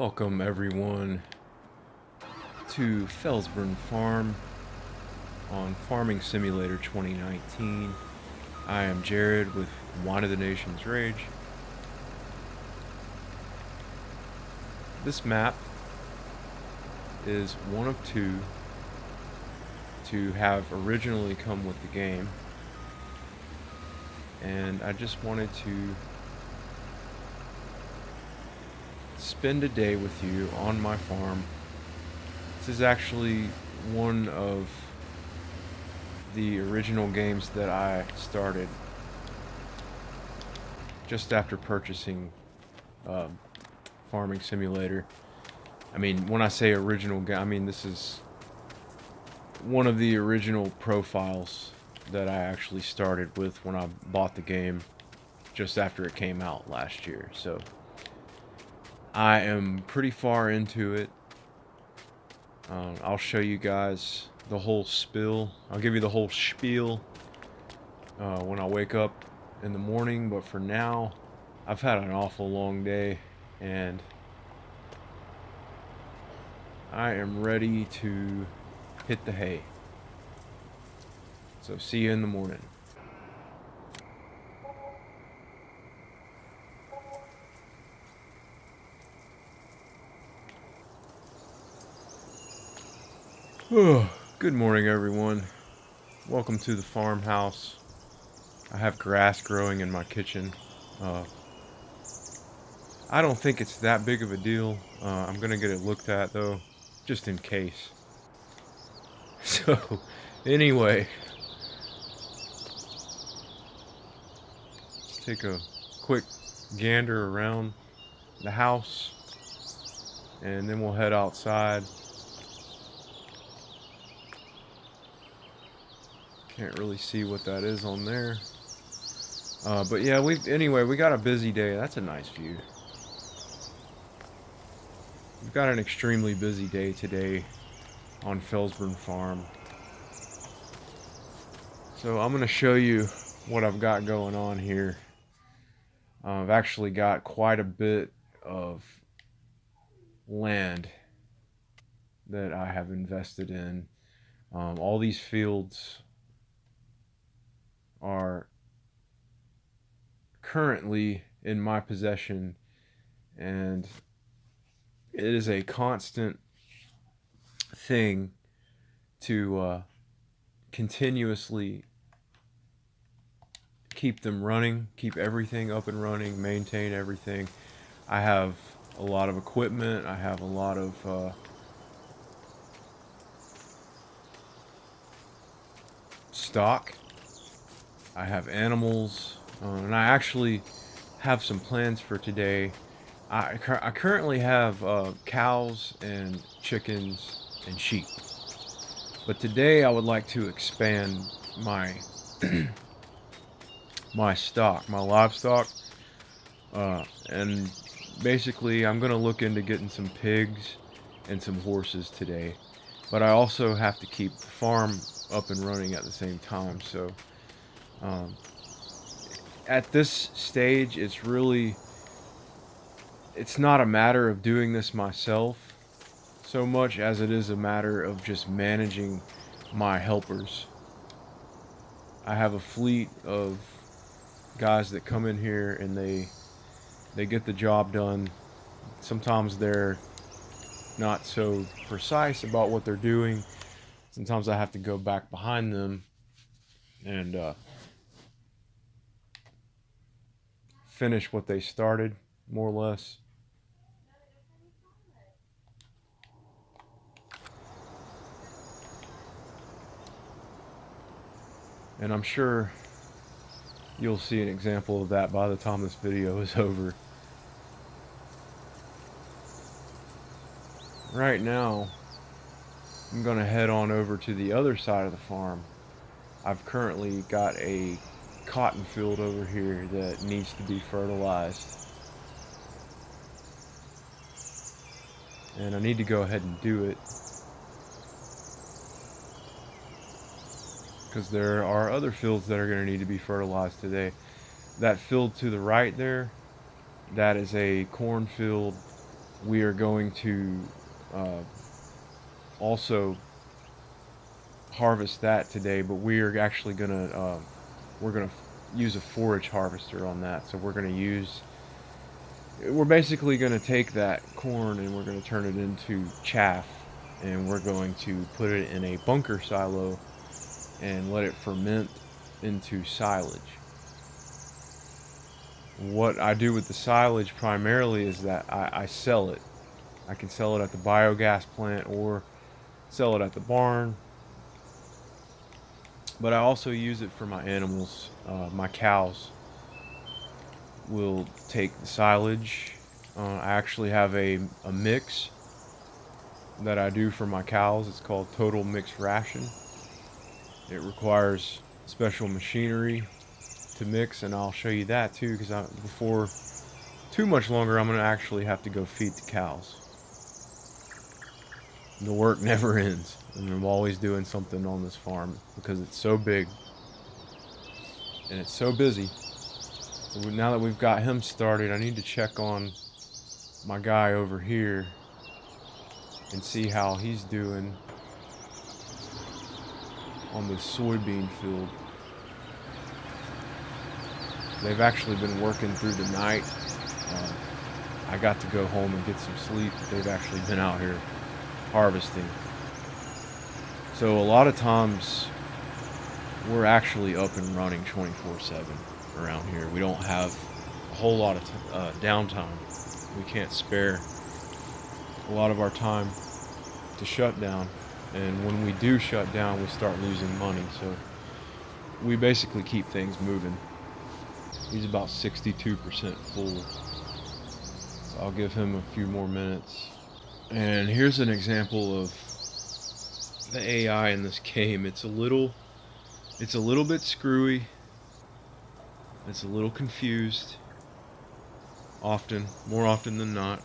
Welcome everyone to Felsbrunn Farm on Farming Simulator 2019. I am Jared with Wine of the Nation's Rage. This map is one of two to have originally come with the game, and I just wanted to spend a day with you on my farm. This is actually one of the original games that I started just after purchasing Farming Simulator. I mean, when I say original game, I mean this is one of the original profiles that I actually started with when I bought the game just after it came out last year. So I am pretty far into it. I'll show you guys the whole spiel. I'll give you the whole spiel when I wake up in the morning, but for now, I've had an awful long day, and I am ready to hit the hay. So see you in the morning. Good morning, everyone. Welcome to the farmhouse. I have grass growing in my kitchen. I don't think it's that big of a deal. I'm gonna get it looked at though, just in case. So, anyway, let's take a quick gander around the house, and then we'll head outside. Can't really see what that is on there. But yeah, we got a busy day. That's a nice view. We've got an extremely busy day today on Felsbrunn Farm. So I'm going to show you what I've got going on here. I've actually got quite a bit of land that I have invested in. All these fields are currently in my possession, and it is a constant thing to continuously keep them running, keep everything up and running, maintain everything. I have a lot of equipment. I have a lot of stock. I have animals, and I actually have some plans for today. I currently have cows and chickens and sheep, but today I would like to expand my my stock, my livestock, and basically I'm gonna look into getting some pigs and some horses today. But I also have to keep the farm up and running at the same time. So at this stage, it's not a matter of doing this myself so much as it is a matter of just managing my helpers. I have a fleet of guys that come in here and they get the job done. Sometimes they're not so precise about what they're doing. Sometimes I have to go back behind them and finish what they started, more or less. And I'm sure you'll see an example of that by the time this video is over. Right now, I'm going to head on over to the other side of the farm. I've currently got a cotton field over here that needs to be fertilized, and I need to go ahead and do it because there are other fields that are going to need to be fertilized today. That field to the right there, that is a cornfield we are going to uh, also harvest that today, but we are actually gonna use a forage harvester on that. So we're basically gonna take that corn and we're gonna turn it into chaff, and we're going to put it in a bunker silo and let it ferment into silage. What I do with the silage primarily is that I sell it. I can sell it at the biogas plant or sell it at the barn, but I also use it for my animals. My cows will take the silage. I actually have a mix that I do for my cows. It's called Total Mixed Ration. It requires special machinery to mix, and I'll show you that too, because before too much longer I'm going to actually have to go feed the cows. The work never ends, and I'm always doing something on this farm because it's so big and it's so busy. So now that we've got him started, I need to check on my guy over here and see how he's doing on this soybean field. They've actually been working through the night. I got to go home and get some sleep, but they've actually been out here harvesting. So a lot of times we're actually up and running 24/7 around here. We don't have a whole lot of downtime. We can't spare a lot of our time to shut down, and when we do shut down we start losing money, so we basically keep things moving. He's about 62% full, so I'll give him a few more minutes. And here's an example of the AI in this game. It's a little bit screwy. It's a little confused. More often than not.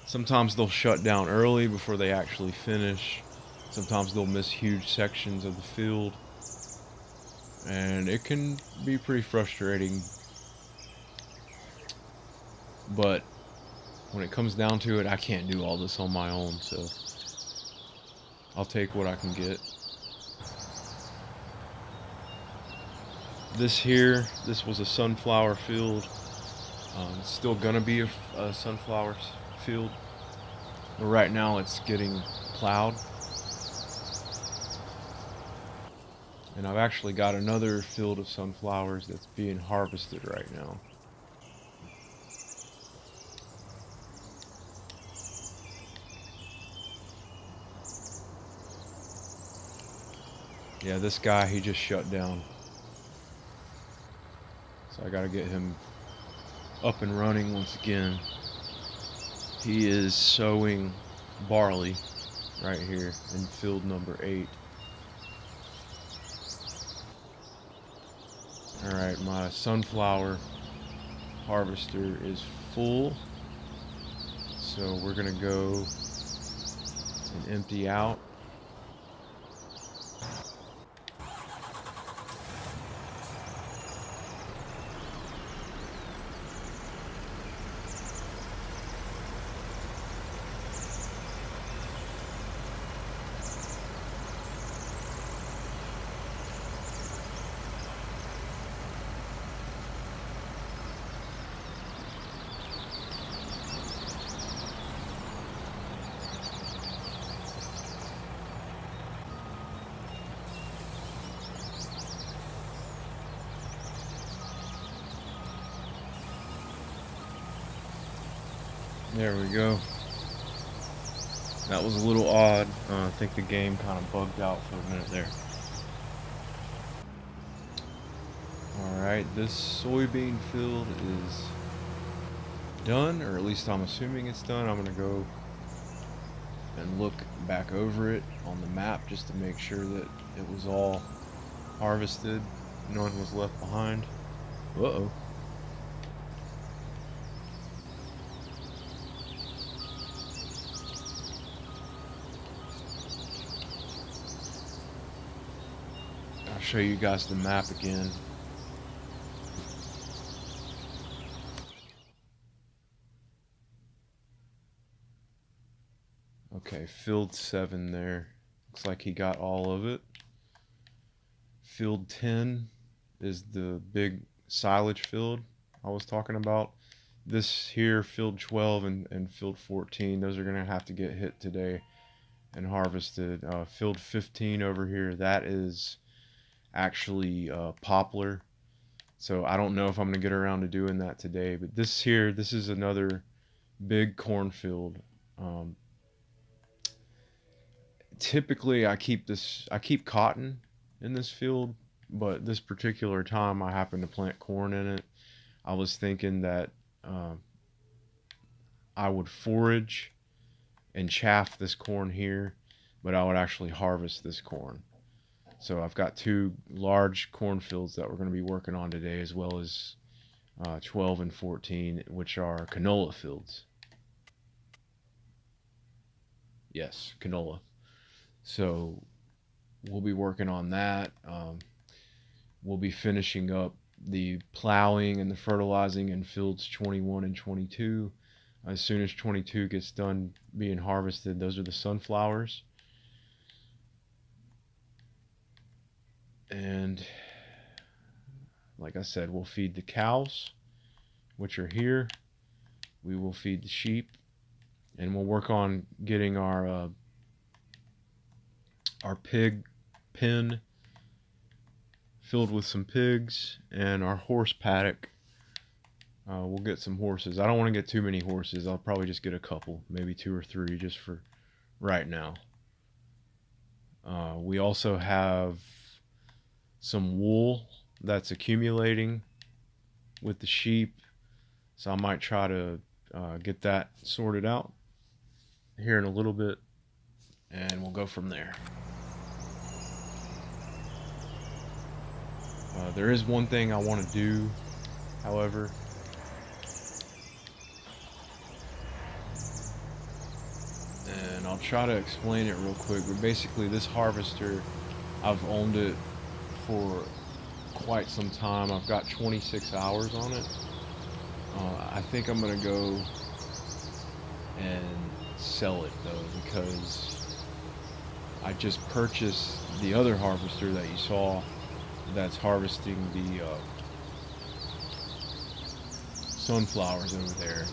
Sometimes they'll shut down early before they actually finish. Sometimes they'll miss huge sections of the field. And it can be pretty frustrating. But when it comes down to it, I can't do all this on my own, so I'll take what I can get. This was a sunflower field. It's still gonna be a sunflower field, but right now it's getting plowed. And I've actually got another field of sunflowers that's being harvested right now. Yeah, this guy, he just shut down. So I gotta get him up and running once again. He is sowing barley right here in field number 8. Alright, my sunflower harvester is full. So we're gonna go and empty out. There we go. That was a little odd. I think the game kind of bugged out for a minute there. Alright, this soybean field is done, or at least I'm assuming it's done. I'm going to go and look back over it on the map just to make sure that it was all harvested. None was left behind. Uh-oh. I'll show you guys the map again. Okay, field 7 there. Looks like he got all of it. Field 10 is the big silage field I was talking about. This here, field 12 and field 14, those are going to have to get hit today and harvested. Field 15 over here, that is actually poplar. So I don't know if I'm going to get around to doing that today. But this here, this is another big cornfield. Typically I keep cotton in this field, but this particular time I happened to plant corn in it. I was thinking that I would forage and chaff this corn here, but I would actually harvest this corn. So I've got 2 large cornfields that we're going to be working on today, as well as 12 and 14, which are canola fields. Yes, canola. So we'll be working on that. We'll be finishing up the plowing and the fertilizing in fields 21 and 22. As soon as 22 gets done being harvested, those are the sunflowers. And like I said, we'll feed the cows, which are here. We will feed the sheep, and we'll work on getting our pig pen filled with some pigs, and our horse paddock. We'll get some horses. I don't want to get too many horses. I'll probably just get a couple, maybe 2 or 3 just for right now. We also have some wool that's accumulating with the sheep, so I might try to get that sorted out here in a little bit, and we'll go from there. There is one thing I want to do, however. And I'll try to explain it real quick, but basically this harvester, I've owned it for quite some time. I've got 26 hours on it. I think I'm going to go and sell it though, because I just purchased the other harvester that you saw that's harvesting the sunflowers over there,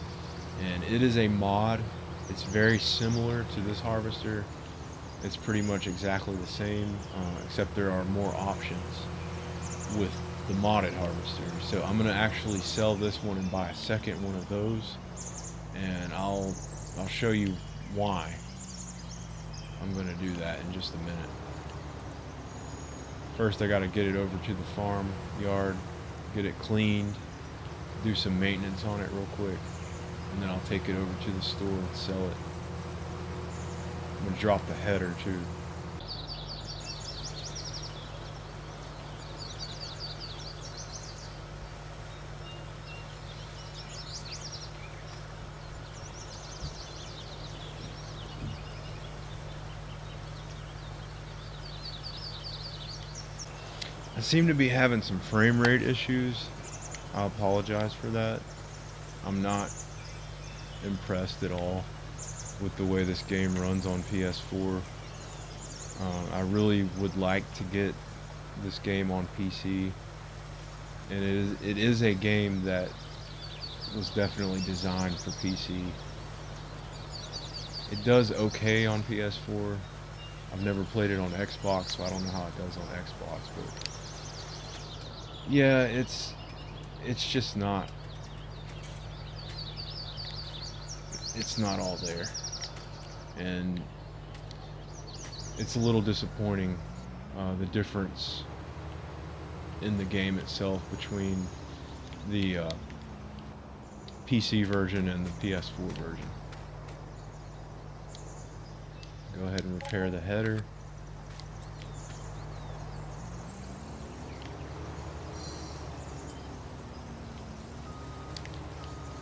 and it is a mod. It's very similar to this harvester. It's pretty much exactly the same, except there are more options with the modded harvester. So I'm gonna actually sell this one and buy a second one of those, and I'll show you why I'm gonna do that in just a minute. First I gotta get it over to the farm yard, get it cleaned, do some maintenance on it real quick, and then I'll take it over to the store and sell it. I'm gonna drop the header too. I seem to be having some frame rate issues. I apologize for that. I'm not impressed at all with the way this game runs on PS4. I really would like to get this game on PC, and it is a game that was definitely designed for PC. It does okay on PS4. I've never played it on Xbox, so I don't know how it does on Xbox, but yeah, it's just not, it's not all there, and it's a little disappointing, the difference in the game itself between the PC version and the PS4 version. Go ahead and repair the header.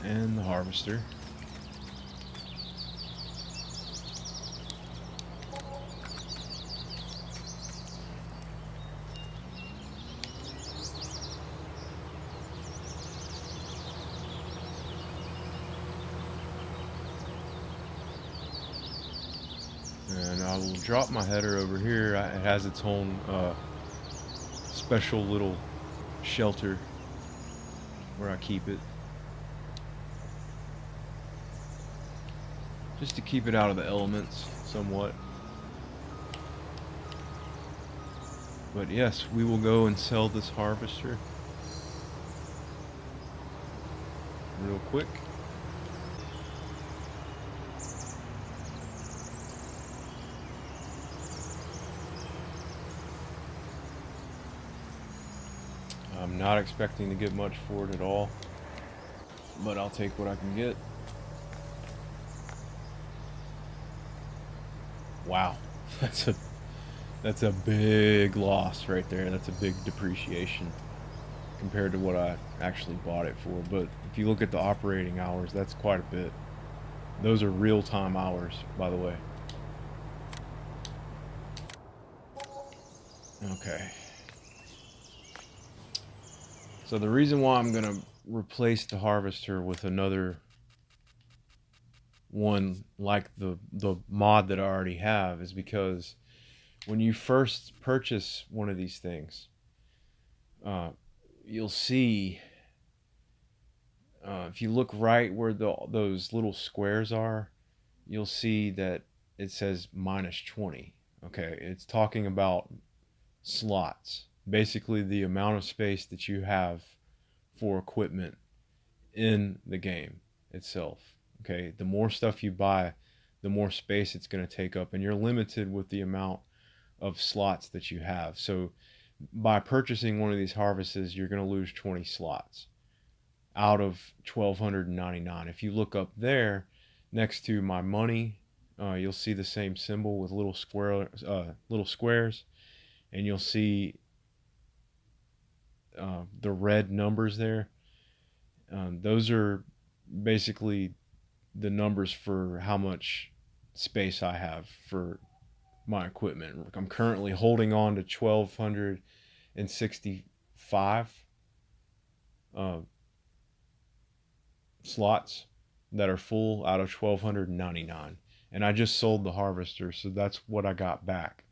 And the harvester. I will drop my header over here. It has its own special little shelter where I keep it, just to keep it out of the elements somewhat. But yes, we will go and sell this harvester real quick. I'm not expecting to get much for it at all, but I'll take what I can get. Wow, that's a big loss right there. That's a big depreciation compared to what I actually bought it for. But if you look at the operating hours, that's quite a bit. Those are real-time hours, by the way. Okay. So the reason why I'm gonna replace the harvester with another one like the mod that I already have is because when you first purchase one of these things, you'll see, if you look right where those little squares are, you'll see that it says -20. Okay, it's talking about slots, basically the amount of space that you have for equipment in the game itself. Okay, the more stuff you buy, the more space it's going to take up, and you're limited with the amount of slots that you have. So by purchasing one of these harvests, you're going to lose 20 slots out of 1,299. If you look up there next to my money, you'll see the same symbol with little squares, and you'll see the red numbers there. Those are basically the numbers for how much space I have for my equipment. I'm currently holding on to 1,265 slots that are full out of 1,299, and I just sold the harvester, so that's what I got back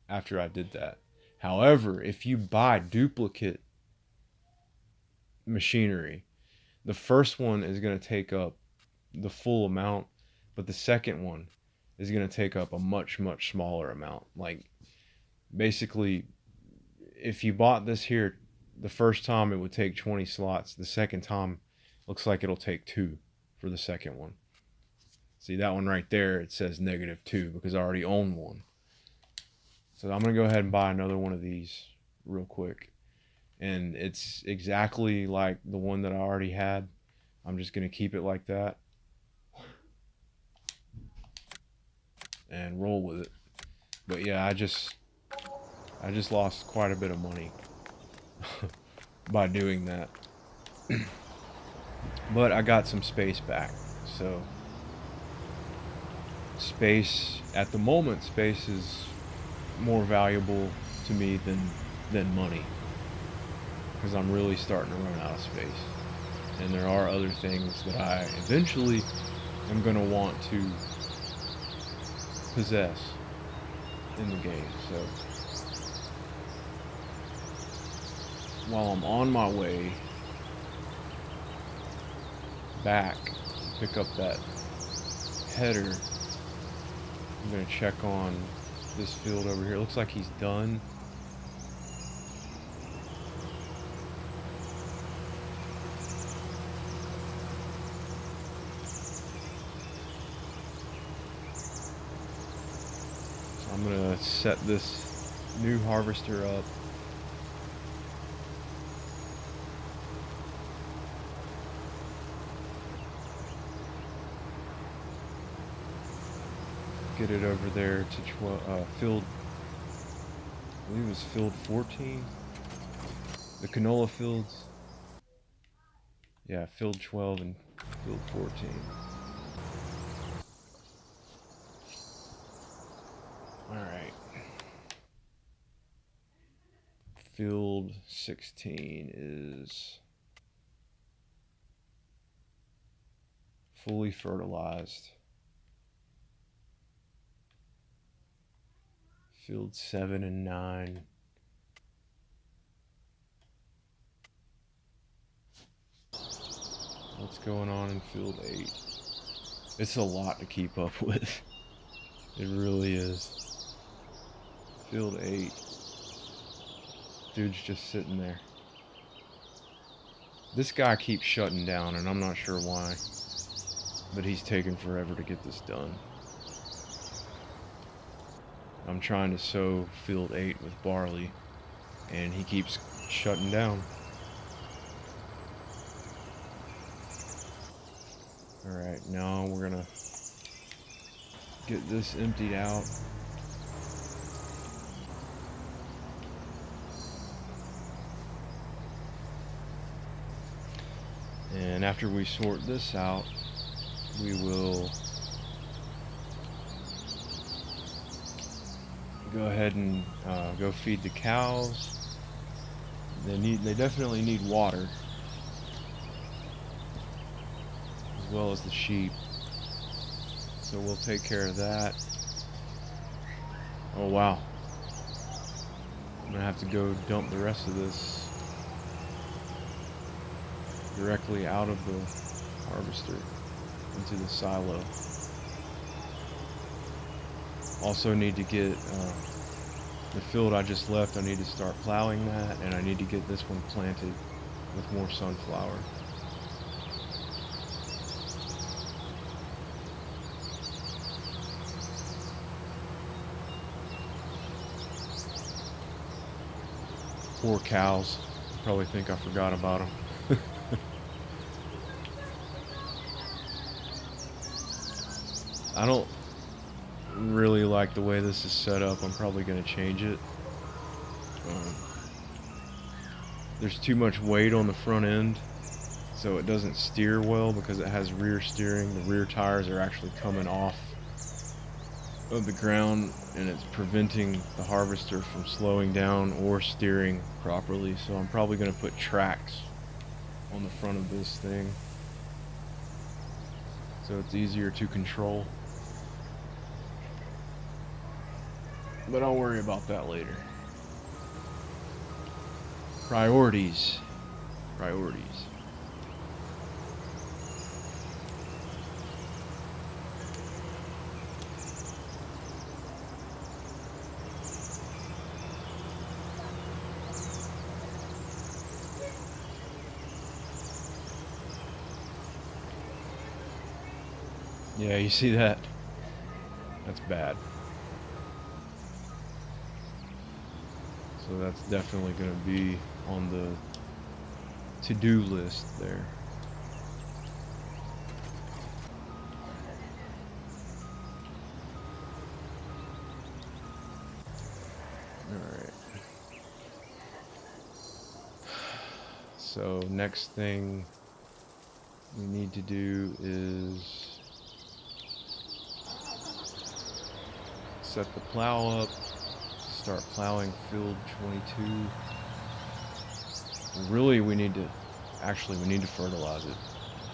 after I did that. However, if you buy duplicate machinery, the first one is going to take up the full amount, but the second one is going to take up a much smaller amount. Like, basically, if you bought this here the first time, it would take 20 slots. The second time looks like it'll take 2 for the second one. See that one right there, it says -2 because I already own one. So I'm going to go ahead and buy another one of these real quick. And it's exactly like the one that I already had. I'm just going to keep it like that and roll with it. But yeah, I just lost quite a bit of money by doing that. But I got some space back. So space, at the moment, space is more valuable to me than money, because I'm really starting to run out of space. And there are other things that I eventually am going to want to possess in the game. So while I'm on my way back to pick up that header, I'm going to check on this field over here. It looks like he's done. I'm gonna set this new harvester up. Get it over there to field, I believe it was field 14. The canola fields. Yeah, field 12 and field 14. Alright. Field 16 is fully fertilized. Field 7 and 9. What's going on in field 8? It's a lot to keep up with. It really is. Field 8. Dude's just sitting there. This guy keeps shutting down, and I'm not sure why. But he's taking forever to get this done. I'm trying to sow field 8 with barley, and he keeps shutting down. Alright, now we're gonna get this emptied out. And after we sort this out, we will go ahead and go feed the cows. They definitely need water, as well as the sheep. So we'll take care of that. Oh wow. I'm gonna have to go dump the rest of this directly out of the harvester into the silo. Also need to get the field I just left, I need to start plowing that, and I need to get this one planted with more sunflower. Poor cows. Probably think I forgot about them. I don't really like the way this is set up. I'm probably going to change it. There's too much weight on the front end, so it doesn't steer well because it has rear steering. The rear tires are actually coming off of the ground, and it's preventing the harvester from slowing down or steering properly. So I'm probably going to put tracks on the front of this thing so it's easier to control. But I'll worry about that later. Priorities. Priorities. Yeah, you see that? That's bad. So that's definitely going to be on the to-do list there. Alright. So next thing we need to do is set the plow up. Start plowing field 22. Really, we need to fertilize it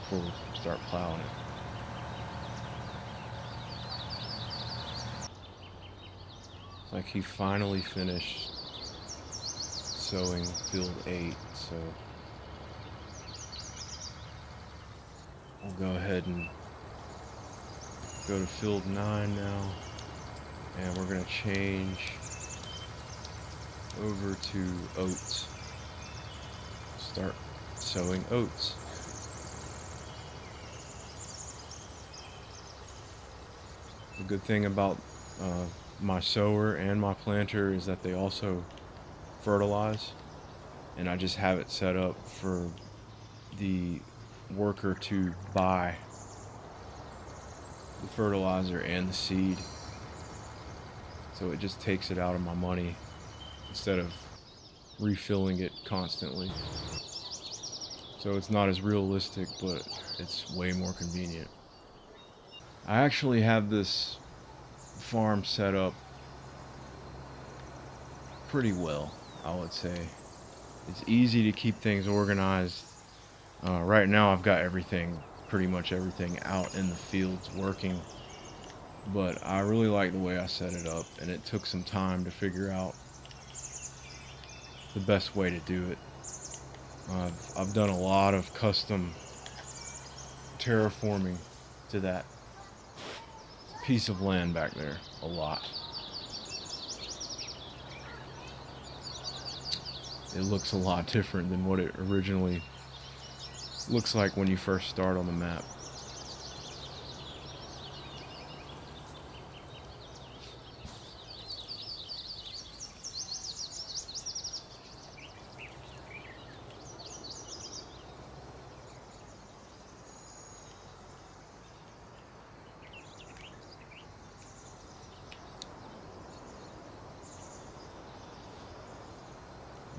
before we start plowing it. It's like he finally finished sowing field 8, so I'll go ahead and go to field 9 now, and we're going to change over to oats. Start sowing oats. The good thing about my sower and my planter is that they also fertilize, and I just have it set up for the worker to buy the fertilizer and the seed, so it just takes it out of my money instead of refilling it constantly. So it's not as realistic, but it's way more convenient. I actually have this farm set up pretty well, I would say. It's easy to keep things organized. Right now I've got pretty much everything out in the fields working. but I really like the way I set it up, and it took some time to figure out the best way to do it. I've done a lot of custom terraforming to that piece of land back there, a lot. It looks a lot different than what it originally looks like when you first start on the map.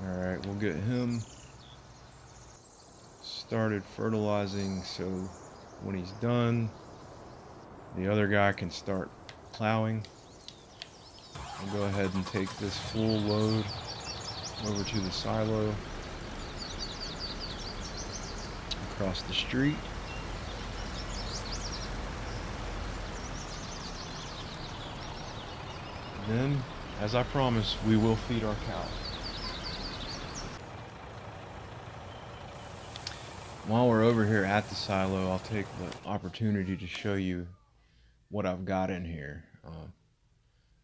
Alright, we'll get him started fertilizing, so when he's done, the other guy can start plowing. I'll go ahead and take this full load over to the silo across the street. Then, as I promised, we will feed our cows. While we're over here at the silo, I'll take the opportunity to show you what I've got in here.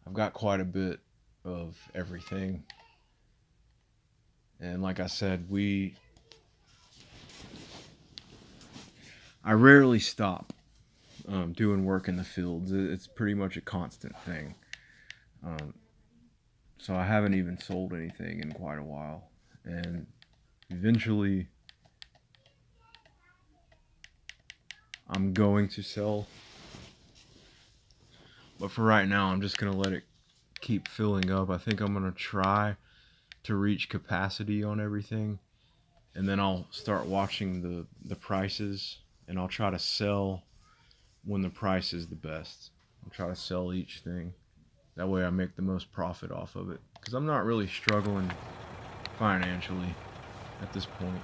I've got quite a bit of everything. And like I said, I rarely stop doing work in the fields. It's pretty much a constant thing. So I haven't even sold anything in quite a while. And eventually I'm going to sell. But for right now, I'm just going to let it keep filling up. I think I'm going to try to reach capacity on everything. And then I'll start watching the prices. And I'll try to sell when the price is the best. I'll try to sell each thing. That way I make the most profit off of it. Because I'm not really struggling financially at this point.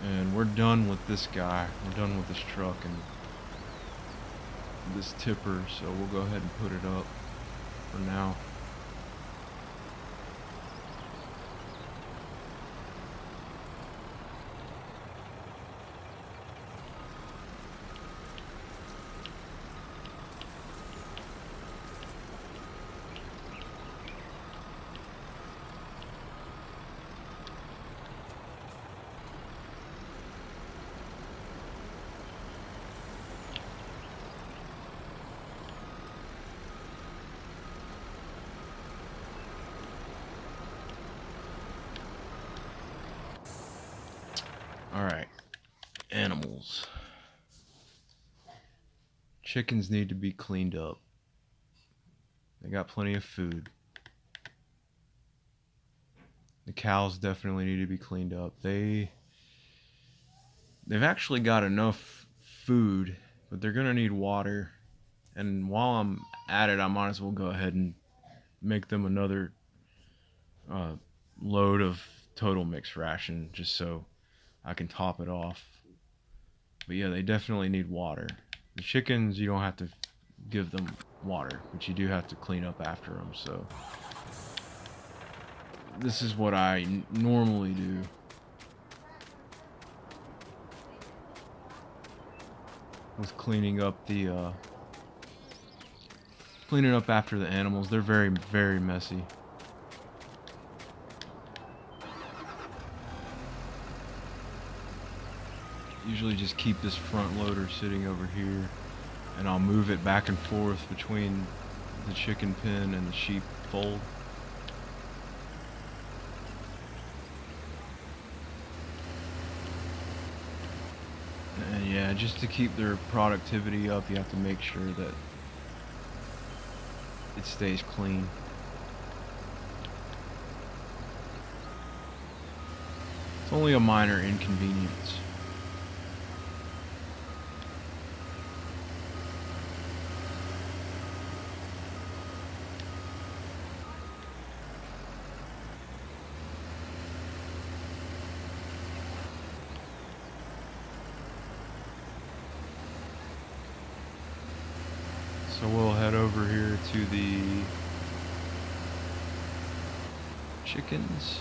And we're done with this guy. We're done with this truck and this tipper, so we'll go ahead and put it up for now. Alright, animals. Chickens need to be cleaned up. They got plenty of food. The cows definitely need to be cleaned up. They've actually got enough food, but they're gonna need water. And while I'm at it, I might as well go ahead and make them another load of total mixed ration, just so I can top it off. But yeah, they definitely need water. The chickens, you don't have to give them water, but you do have to clean up after them. So this is what I normally do. With cleaning up after the animals. They're very, very messy. Usually just keep this front loader sitting over here, and I'll move it back and forth between the chicken pen and the sheep fold. And yeah, just to keep their productivity up, you have to make sure that it stays clean. It's only a minor inconvenience. So we'll head over here to the chickens.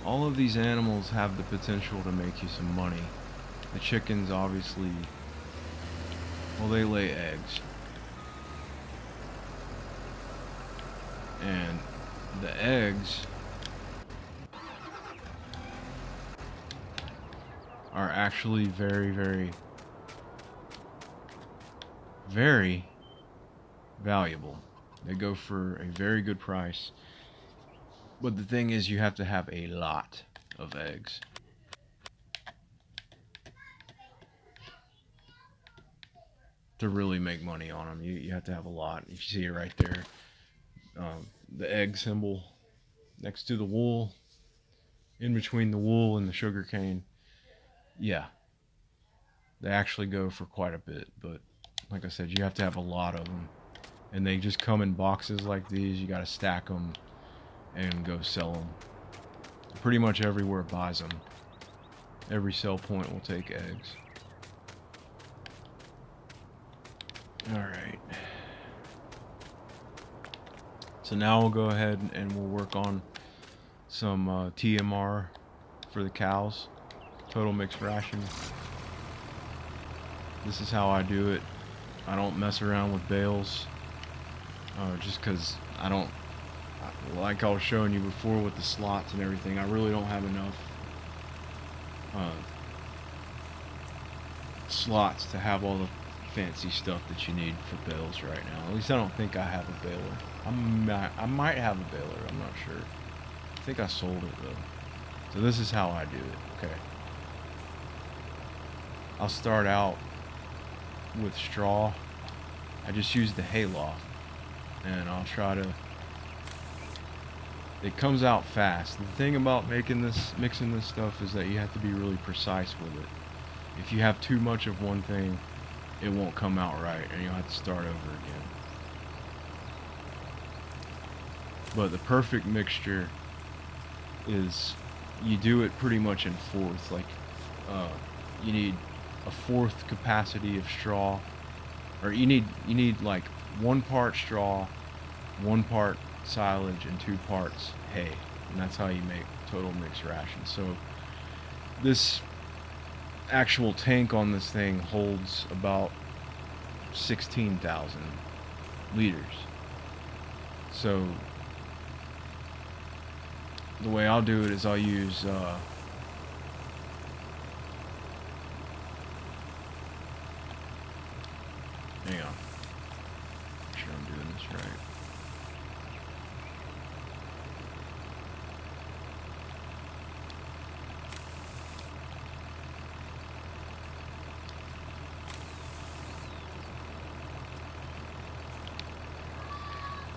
All of these animals have the potential to make you some money. The chickens obviously, well, they lay eggs. And the eggs are actually very, very, very valuable. They go for a very good price. But the thing is, you have to have a lot of eggs. To really make money on them, you have to have a lot. You see it right there. The egg symbol next to the wool, in between the wool and the sugar cane. Yeah, they actually go for quite a bit, but like I said, you have to have a lot of them, and they just come in boxes like these. You got to stack them and go sell them. Pretty much everywhere buys them. Every sell point will take eggs. Alright. So now we'll go ahead and we'll work on some TMR for the cows. Total mixed ration. This is how I do it. I don't mess around with bales. Just because I don't, like I was showing you before with the slots and everything, I really don't have enough slots to have all the fancy stuff that you need for bales right now. At least I don't think I have a baler. I might have a baler, I'm not sure. I think I sold it though. So this is how I do it, okay. I'll start out with straw. I just use the hay loft, and I'll try to, it comes out fast. The thing about mixing this stuff is that you have to be really precise with it. If you have too much of one thing, it won't come out right, and you'll have to start over again. But the perfect mixture is you do it pretty much in fourths. Like you need a fourth capacity of straw, or you need like 1 part straw, 1 part silage, and 2 parts hay, and that's how you make total mixed ration. So this actual tank on this thing holds about 16,000 liters. So the way I'll do it is I'll use hang on, make sure I'm doing this right.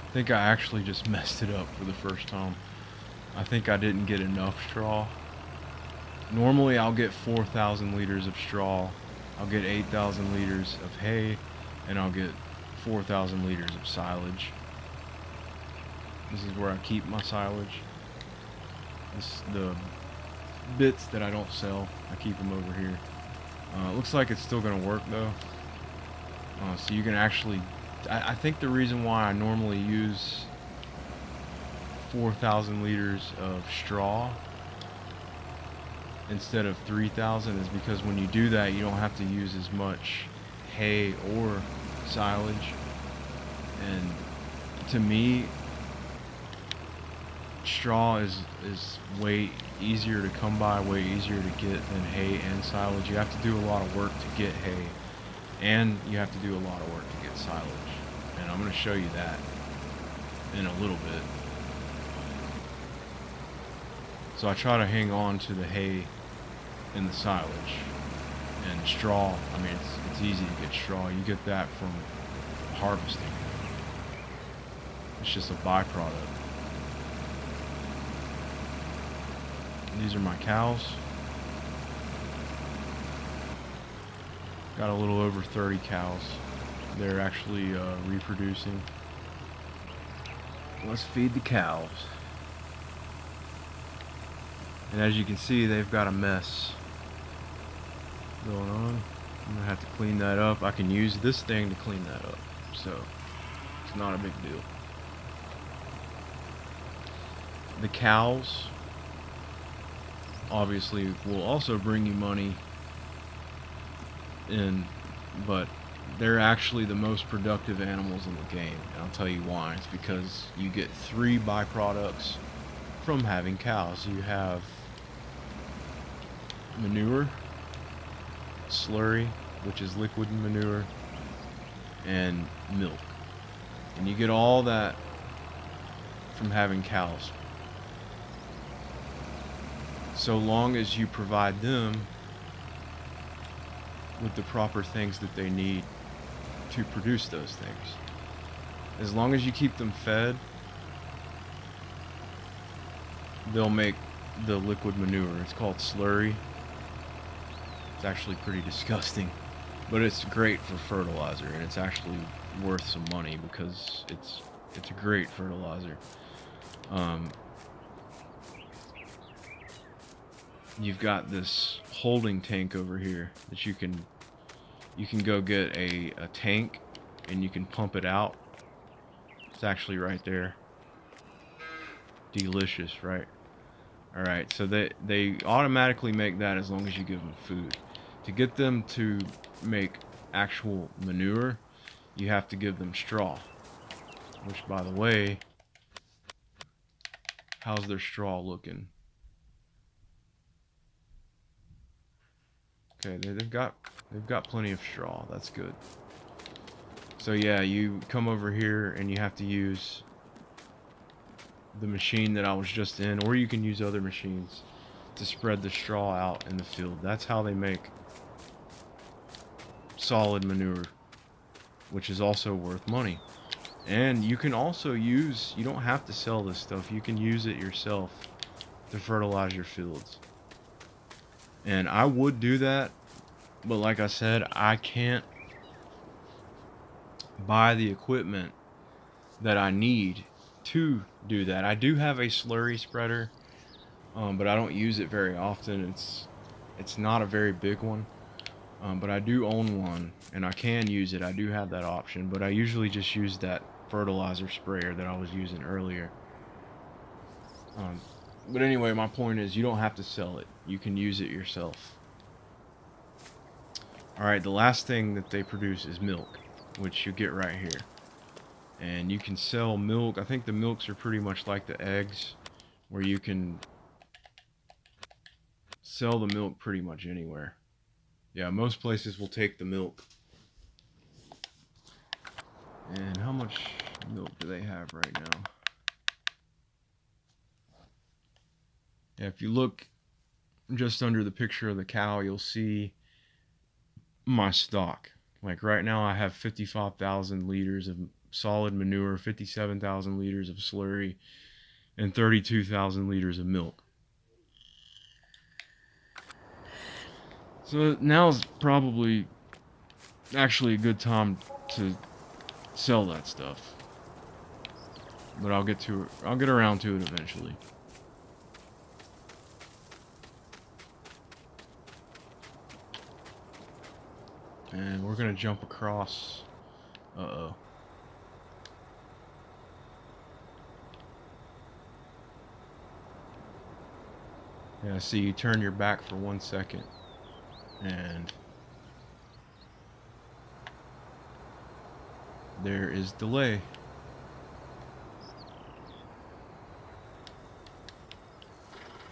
I think I actually just messed it up for the first time. I think I didn't get enough straw. Normally I'll get 4,000 liters of straw, I'll get 8,000 liters of hay, and I'll get 4,000 liters of silage. This is where I keep my silage. The bits that I don't sell, I keep them over here. It looks like it's still going to work though. So you can actually, I think the reason why I normally use 4,000 liters of straw instead of 3,000 is because when you do that, you don't have to use as much hay or silage. And to me, straw is way easier to come by, way easier to get than hay and silage. You have to do a lot of work to get hay, and you have to do a lot of work to get silage. And I'm going to show you that in a little bit. So I try to hang on to the hay and the silage. And straw, I mean, it's easy to get straw. You get that from harvesting. It's just a byproduct. These are my cows. Got a little over 30 cows. They're actually reproducing. Let's feed the cows. And as you can see, they've got a mess going on. I'm gonna have to clean that up. I can use this thing to clean that up, so it's not a big deal. The cows obviously will also bring you money in, but they're actually the most productive animals in the game, and I'll tell you why. It's because you get 3 byproducts from having cows. You have manure, slurry, which is liquid manure, and milk. And you get all that from having cows, so long as you provide them with the proper things that they need to produce those things. As long as you keep them fed, they'll make the liquid manure. It's called slurry. It's actually pretty disgusting, but it's great for fertilizer, and it's actually worth some money because it's a great fertilizer. You've got this holding tank over here that you can go get a tank, and you can pump it out. It's actually right there. Delicious, right? Alright, so they automatically make that as long as you give them food. To get them to make actual manure, you have to give them straw. Which, by the way, how's their straw looking? Okay, they've got plenty of straw. That's good. So yeah, you come over here and you have to use the machine that I was just in, or you can use other machines to spread the straw out in the field. That's how they make solid manure, which is also worth money. And you can also use, you don't have to sell this stuff, you can use it yourself to fertilize your fields. And I would do that, but like I said, I can't buy the equipment that I need to do that. I do have a slurry spreader, but I don't use it very often. It's not a very big one, but I do own one, and I can use it. I do have that option, but I usually just use that fertilizer sprayer that I was using earlier. But anyway, my point is, you don't have to sell it. You can use it yourself. Alright, the last thing that they produce is milk, which you get right here. And you can sell milk. I think the milks are pretty much like the eggs, where you can sell the milk pretty much anywhere. Yeah, most places will take the milk. And how much milk do they have right now? Yeah, if you look just under the picture of the cow, you'll see my stock. Like right now I have 55,000 liters of solid manure, 57,000 liters of slurry, and 32,000 liters of milk. So now's probably actually a good time to sell that stuff. But I'll get around to it eventually. And we're gonna jump across. Uh-oh. Yeah, see, you turn your back for 1 second, and there is delay.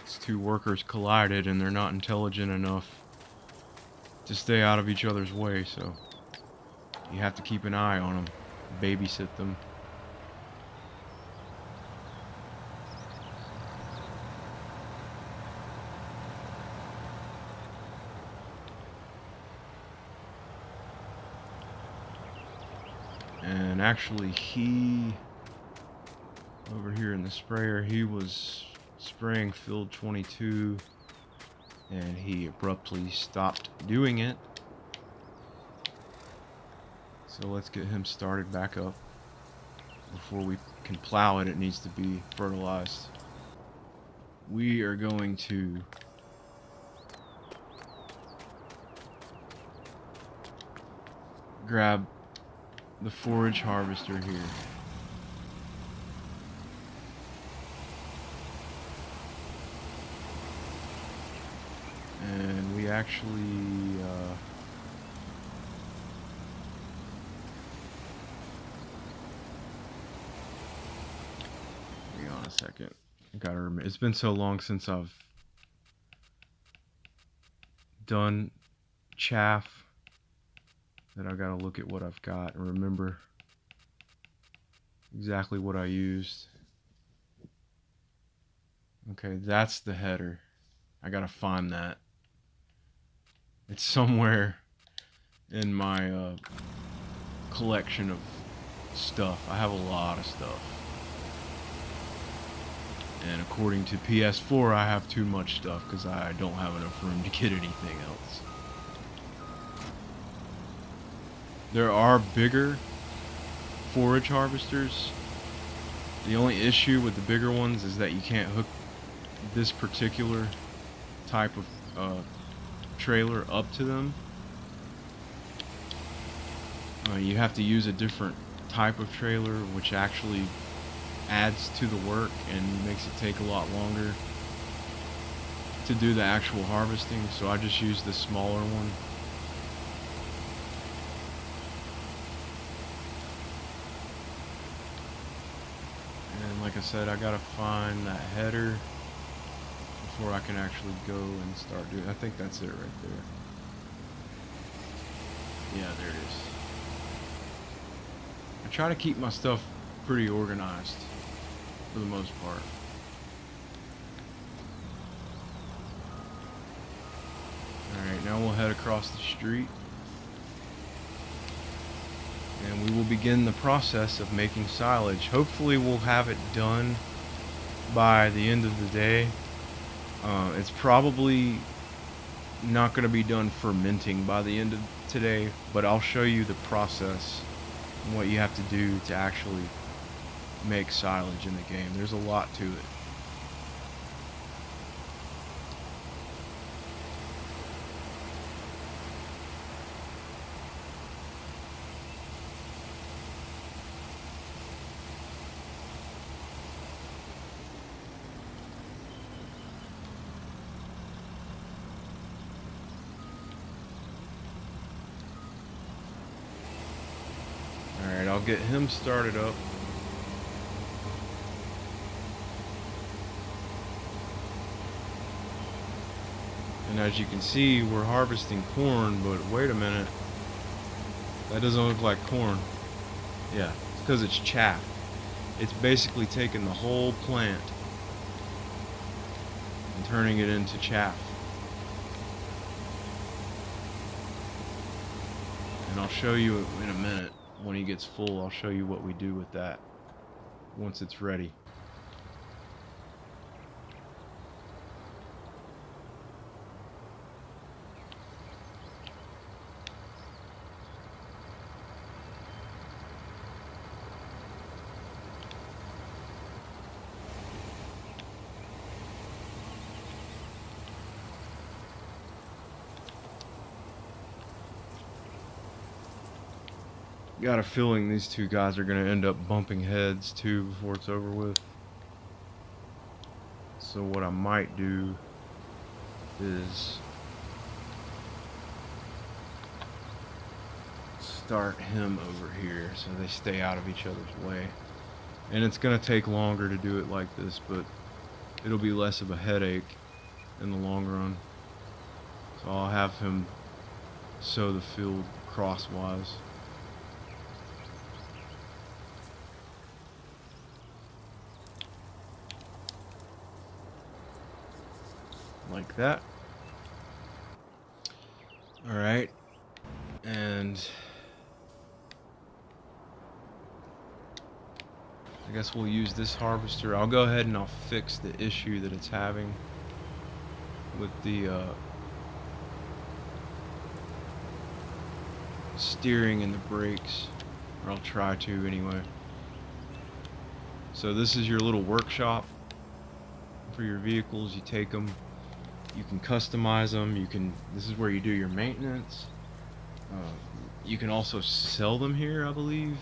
These two workers collided, and they're not intelligent enough to stay out of each other's way, so you have to keep an eye on them, babysit them. And actually, he, over here in the sprayer, he was spraying field 22, and he abruptly stopped doing it. So let's get him started back up. Before we can plow it, it needs to be fertilized. we are going to grab the forage harvester here. And we actually hang on a second. I gotta remember. It's been so long since I've done chaff that I gotta look at what I've got and remember exactly what I used. Okay, that's the header. I gotta find that. It's somewhere in my collection of stuff. I have a lot of stuff. And according to PS4, I have too much stuff because I don't have enough room to get anything else. There are bigger forage harvesters. The only issue with the bigger ones is that you can't hook this particular type of trailer up to them. You have to use a different type of trailer, which actually adds to the work and makes it take a lot longer to do the actual harvesting, so I just use the smaller one. And like I said, I gotta find that header before I can actually go and start doing. I think that's it right there. Yeah, there it is. I try to keep my stuff pretty organized for the most part. Alright, now we'll head across the street and we will begin the process of making silage. Hopefully we'll have it done by the end of the day. It's probably not going to be done fermenting by the end of today, but I'll show you the process and what you have to do to actually make silage in the game. There's a lot to it. Alright, I'll get him started up. And as you can see, we're harvesting corn, but wait a minute. That doesn't look like corn. Yeah, it's because it's chaff. It's basically taking the whole plant and turning it into chaff. And I'll show you in a minute. When he gets full, I'll show you what we do with that once it's ready. Got a feeling these two guys are going to end up bumping heads too before it's over with. So what I might do is start him over here so they stay out of each other's way. And it's going to take longer to do it like this, but it'll be less of a headache in the long run. So I'll have him sow the field crosswise. Like that. Alright. And I guess we'll use this harvester. I'll go ahead and I'll fix the issue that it's having with the steering and the brakes. Or I'll try to anyway. So this is your little workshop. for your vehicles. You take them, you can customize them, this is where you do your maintenance. You can also sell them here, I believe.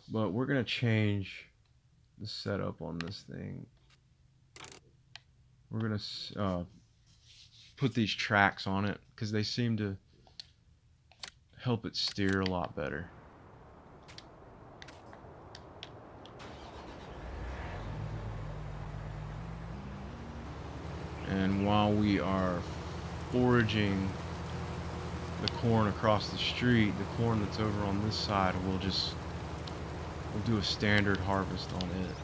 But we're gonna change the setup on this thing. We're gonna put these tracks on it because they seem to help it steer a lot better. And while we are foraging the corn across the street, the corn that's over on this side, we'll do a standard harvest on it.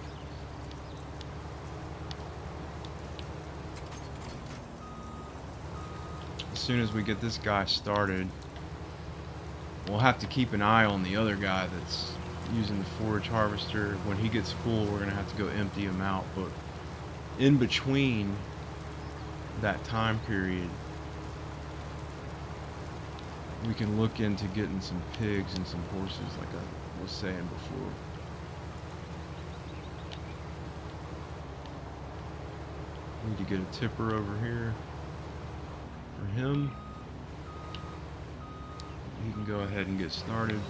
As soon as we get this guy started, we'll have to keep an eye on the other guy that's using the forage harvester. When he gets full, we're gonna have to go empty him out. But in between that time period, we can look into getting some pigs and some horses, like I was saying before. Need to get a tipper over here for him. He can go ahead and get started.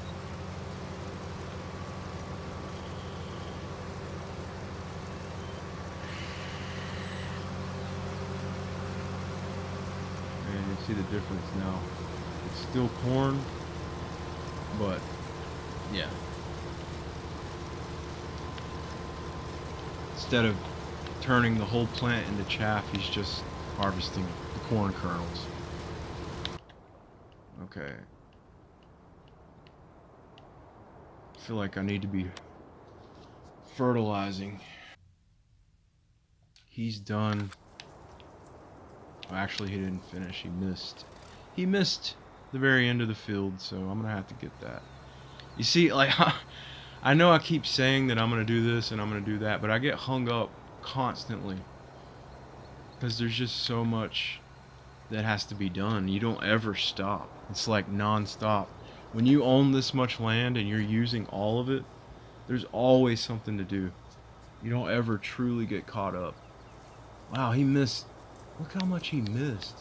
And you see the difference now. It's still corn, but yeah. Instead of turning the whole plant into chaff, he's just harvesting the corn kernels. Okay. I feel like I need to be fertilizing. He's done. Well, actually, he didn't finish. He missed. He missed the very end of the field, so I'm gonna have to get that. You see, like, I know I keep saying that I'm gonna do this and I'm gonna do that, but I get hung up constantly because there's just so much that has to be done. You don't ever stop. It's like non-stop. When you own this much land and you're using all of it, there's always something to do. You don't ever truly get caught up. Wow, he missed. Look how much he missed.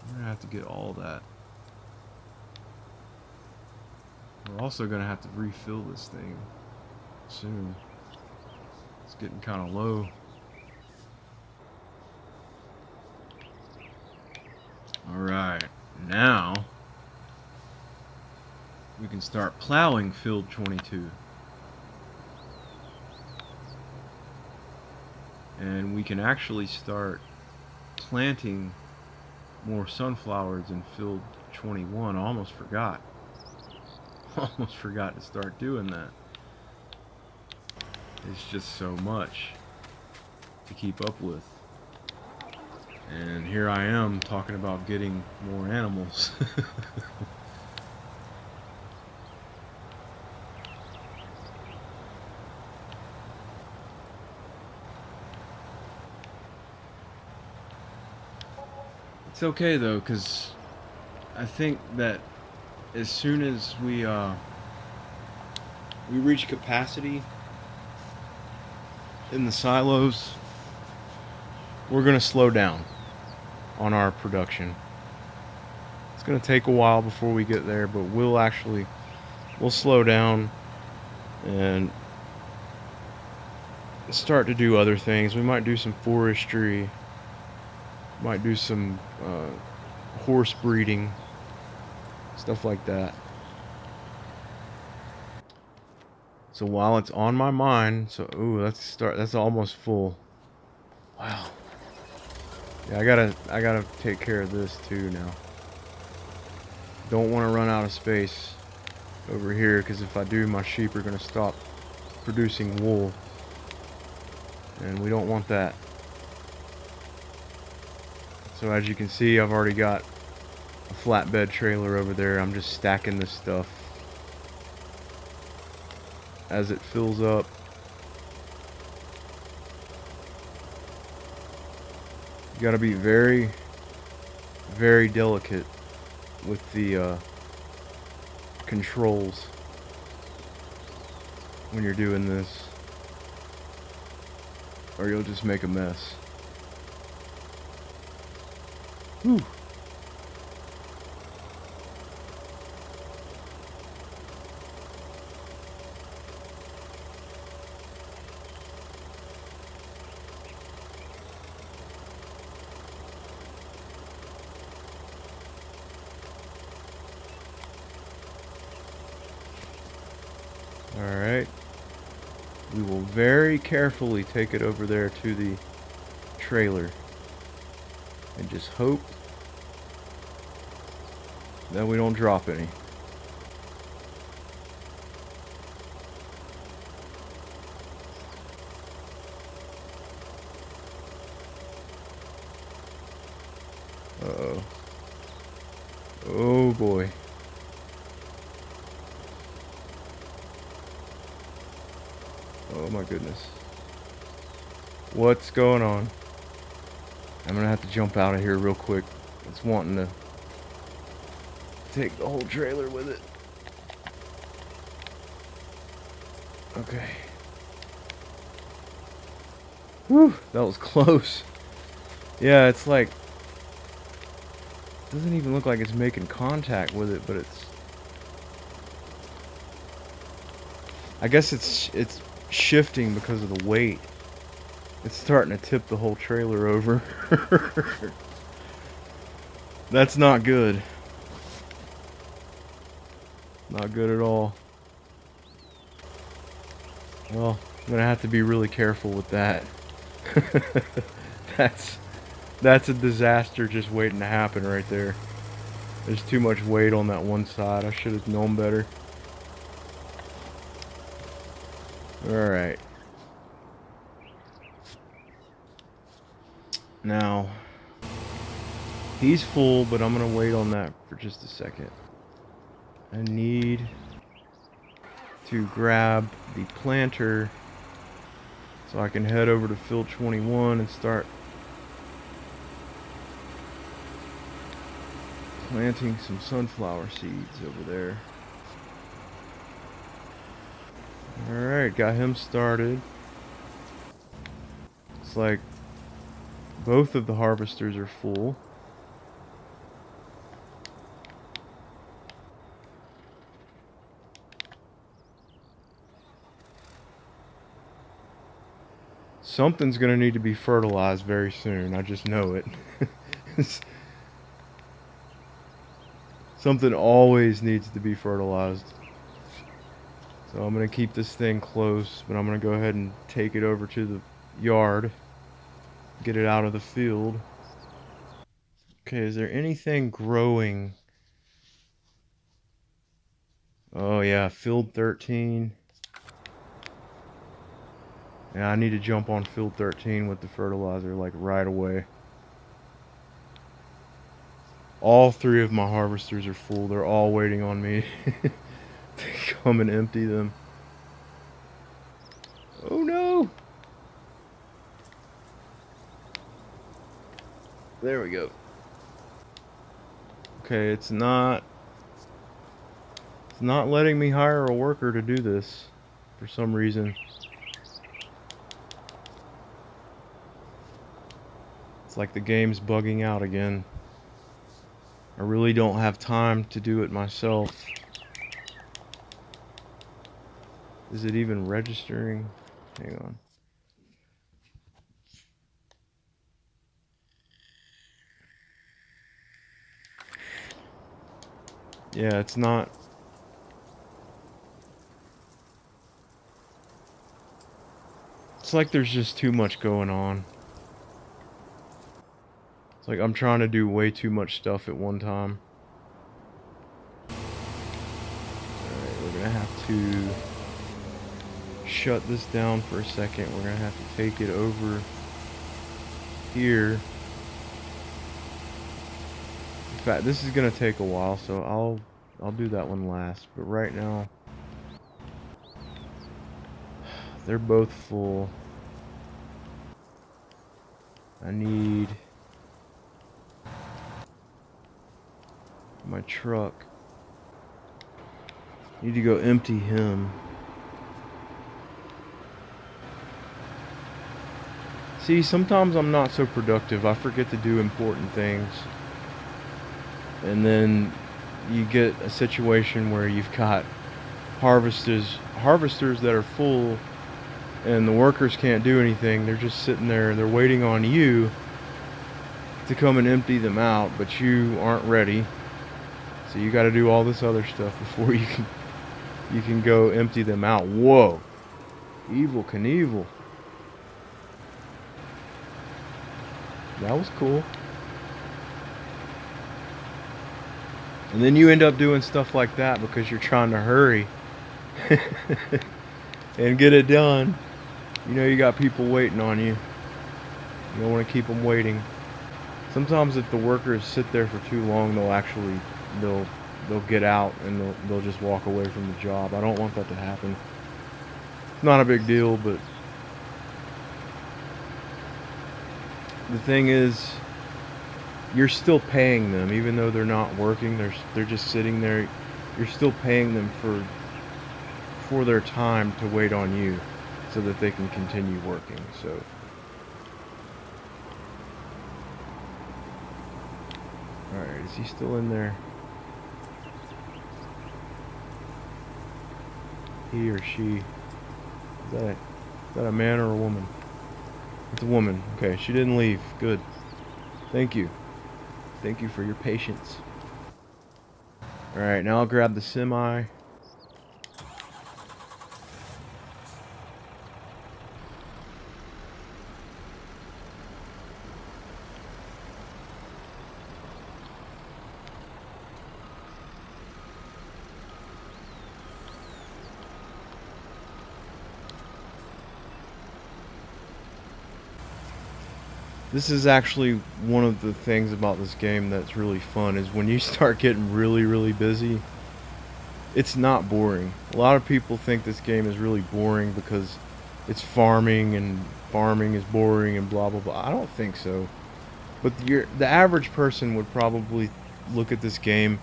I'm gonna have to get all that. We're also gonna have to refill this thing soon. It's getting kind of low. Alright, now we can start plowing field 22. And we can actually start planting more sunflowers in field 21. I almost forgot. Almost forgot to start doing that. It's just so much to keep up with. And here I am talking about getting more animals. It's okay though, because I think that as soon as we reach capacity in the silos, we're gonna slow down on our production. It's gonna take a while before we get there, but we'll slow down and start to do other things. We might do some forestry, might do some horse breeding, stuff like that. So while it's on my mind, that's almost full. Wow. Yeah, I gotta take care of this too now. Don't want to run out of space over here, because if I do, my sheep are gonna stop producing wool, and we don't want that. So as you can see, I've already got a flatbed trailer over there. I'm just stacking this stuff as it fills up. You gotta be very, very delicate with the controls. when you're doing this, or you'll just make a mess. Whew. Alright. We will very carefully take it over there to the trailer. And just hope that we don't drop any. Uh-oh. Oh boy. Oh my goodness. What's going on? I'm gonna have to jump out of here real quick. It's wanting to take the whole trailer with it. Okay. Whew, that was close. Yeah, it's like, doesn't even look like it's making contact with it, but it's, I guess it's shifting because of the weight. It's starting to tip the whole trailer over. That's not good. Not good at all. Well, I'm gonna have to be really careful with that. That's a disaster just waiting to happen right there. There's too much weight on that one side. I should have known better. Alright. Now, he's full, but I'm gonna wait on that for just a second. I need to grab the planter so I can head over to field 21 and start planting some sunflower seeds over there. Alright, got him started. It's like both of the harvesters are full. Something's gonna need to be fertilized very soon. I just know it. Something always needs to be fertilized. So I'm gonna keep this thing close, but I'm gonna go ahead and take it over to the yard. Get it out of the field. Okay, is there anything growing? Oh yeah, field 13. Yeah, I need to jump on field 13 with the fertilizer like right away. All three of my harvesters are full. They're all waiting on me to come and empty them. Oh no! There we go. Okay, it's not letting me hire a worker to do this for some reason. It's like the game's bugging out again. I really don't have time to do it myself. Is it even registering? Hang on. Yeah, it's not. It's like there's just too much going on. It's like I'm trying to do way too much stuff at one time. Alright, we're gonna have to shut this down for a second. We're gonna have to take it over here. In fact, this is gonna take a while, so I'll do that one last. But right now, they're both full. I need my truck. Need to go empty him. See, sometimes I'm not so productive. I forget to do important things. And then you get a situation where you've got harvesters that are full, and the workers can't do anything. They're just sitting there. They're waiting on you to come and empty them out, but you aren't ready. So you got to do all this other stuff before you can go empty them out. Whoa. Evil Knievel. That was cool. And then you end up doing stuff like that because you're trying to hurry and get it done. You know you got people waiting on you. You don't want to keep them waiting. Sometimes if the workers sit there for too long, they'll get out and they'll just walk away from the job. I don't want that to happen. It's not a big deal, but the thing is, you're still paying them even though they're not working. They're just sitting there. You're still paying them for their time to wait on you so that they can continue working. So all right, is he still in there? He or she? Is that a man or a woman? It's a woman. Okay, she didn't leave. Good. Thank you. Thank you for your patience. Alright, now I'll grab the semi. This is actually one of the things about this game that's really fun, is when you start getting really busy, it's not boring. A lot of people think this game is really boring because it's farming and farming is boring and blah blah blah. I don't think so. But the average person would probably look at this game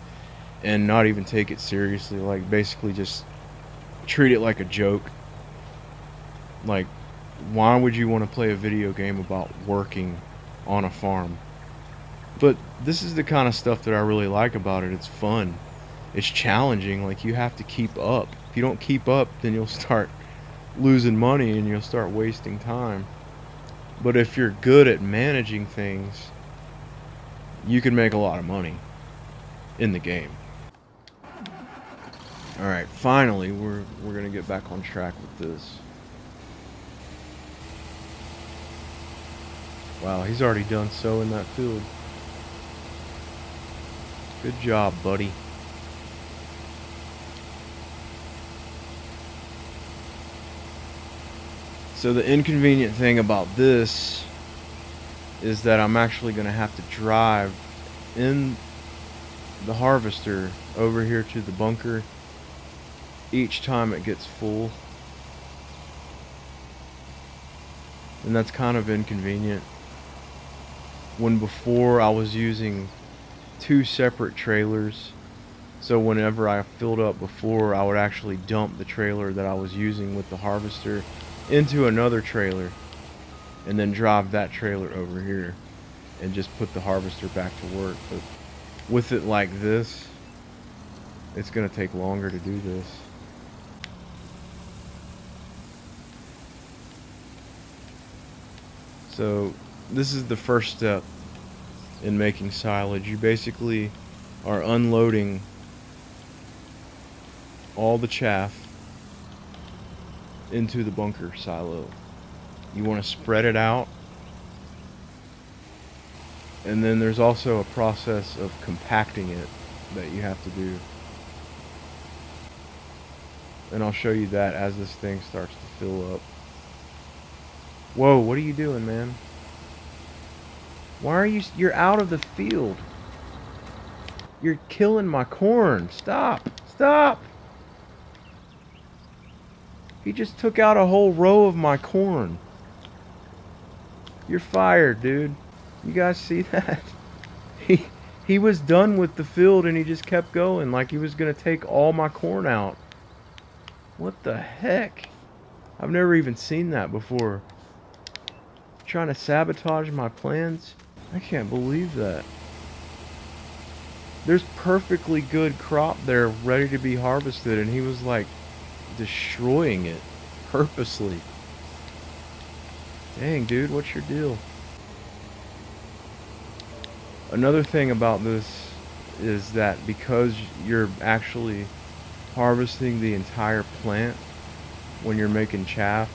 and not even take it seriously, like basically just treat it like a joke. Like, why would you want to play a video game about working on a farm? But this is the kind of stuff that I really like about it. It's fun. It's challenging. Like, you have to keep up. If you don't keep up, then you'll start losing money and you'll start wasting time. But if you're good at managing things, you can make a lot of money in the game. Alright, finally we're gonna get back on track with this. Wow, he's already done sowing that field. Good job, buddy. So the inconvenient thing about this is that I'm actually going to have to drive in the harvester over here to the bunker each time it gets full. And that's kind of inconvenient. When before I was using 2 separate trailers, so whenever I filled up before, I would actually dump the trailer that I was using with the harvester into another trailer and then drive that trailer over here and just put the harvester back to work. But with it like this, it's gonna take longer to do this. So this is the first step in making silage. You basically are unloading all the chaff into the bunker silo. You want to spread it out, and then there's also a process of compacting it that you have to do, and I'll show you that as this thing starts to fill up. Whoa, what are you doing, man? Why are you're out of the field? You're killing my corn. Stop. Stop. He just took out a whole row of my corn. You're fired, dude. You guys see that? He was done with the field and he just kept going like he was gonna take all my corn out. What the heck? I've never even seen that before. trying to sabotage my plans? I can't believe that. There's perfectly good crop there ready to be harvested, and he was like destroying it purposely. Dang, dude, what's your deal? Another thing about this is that because you're actually harvesting the entire plant when you're making chaff,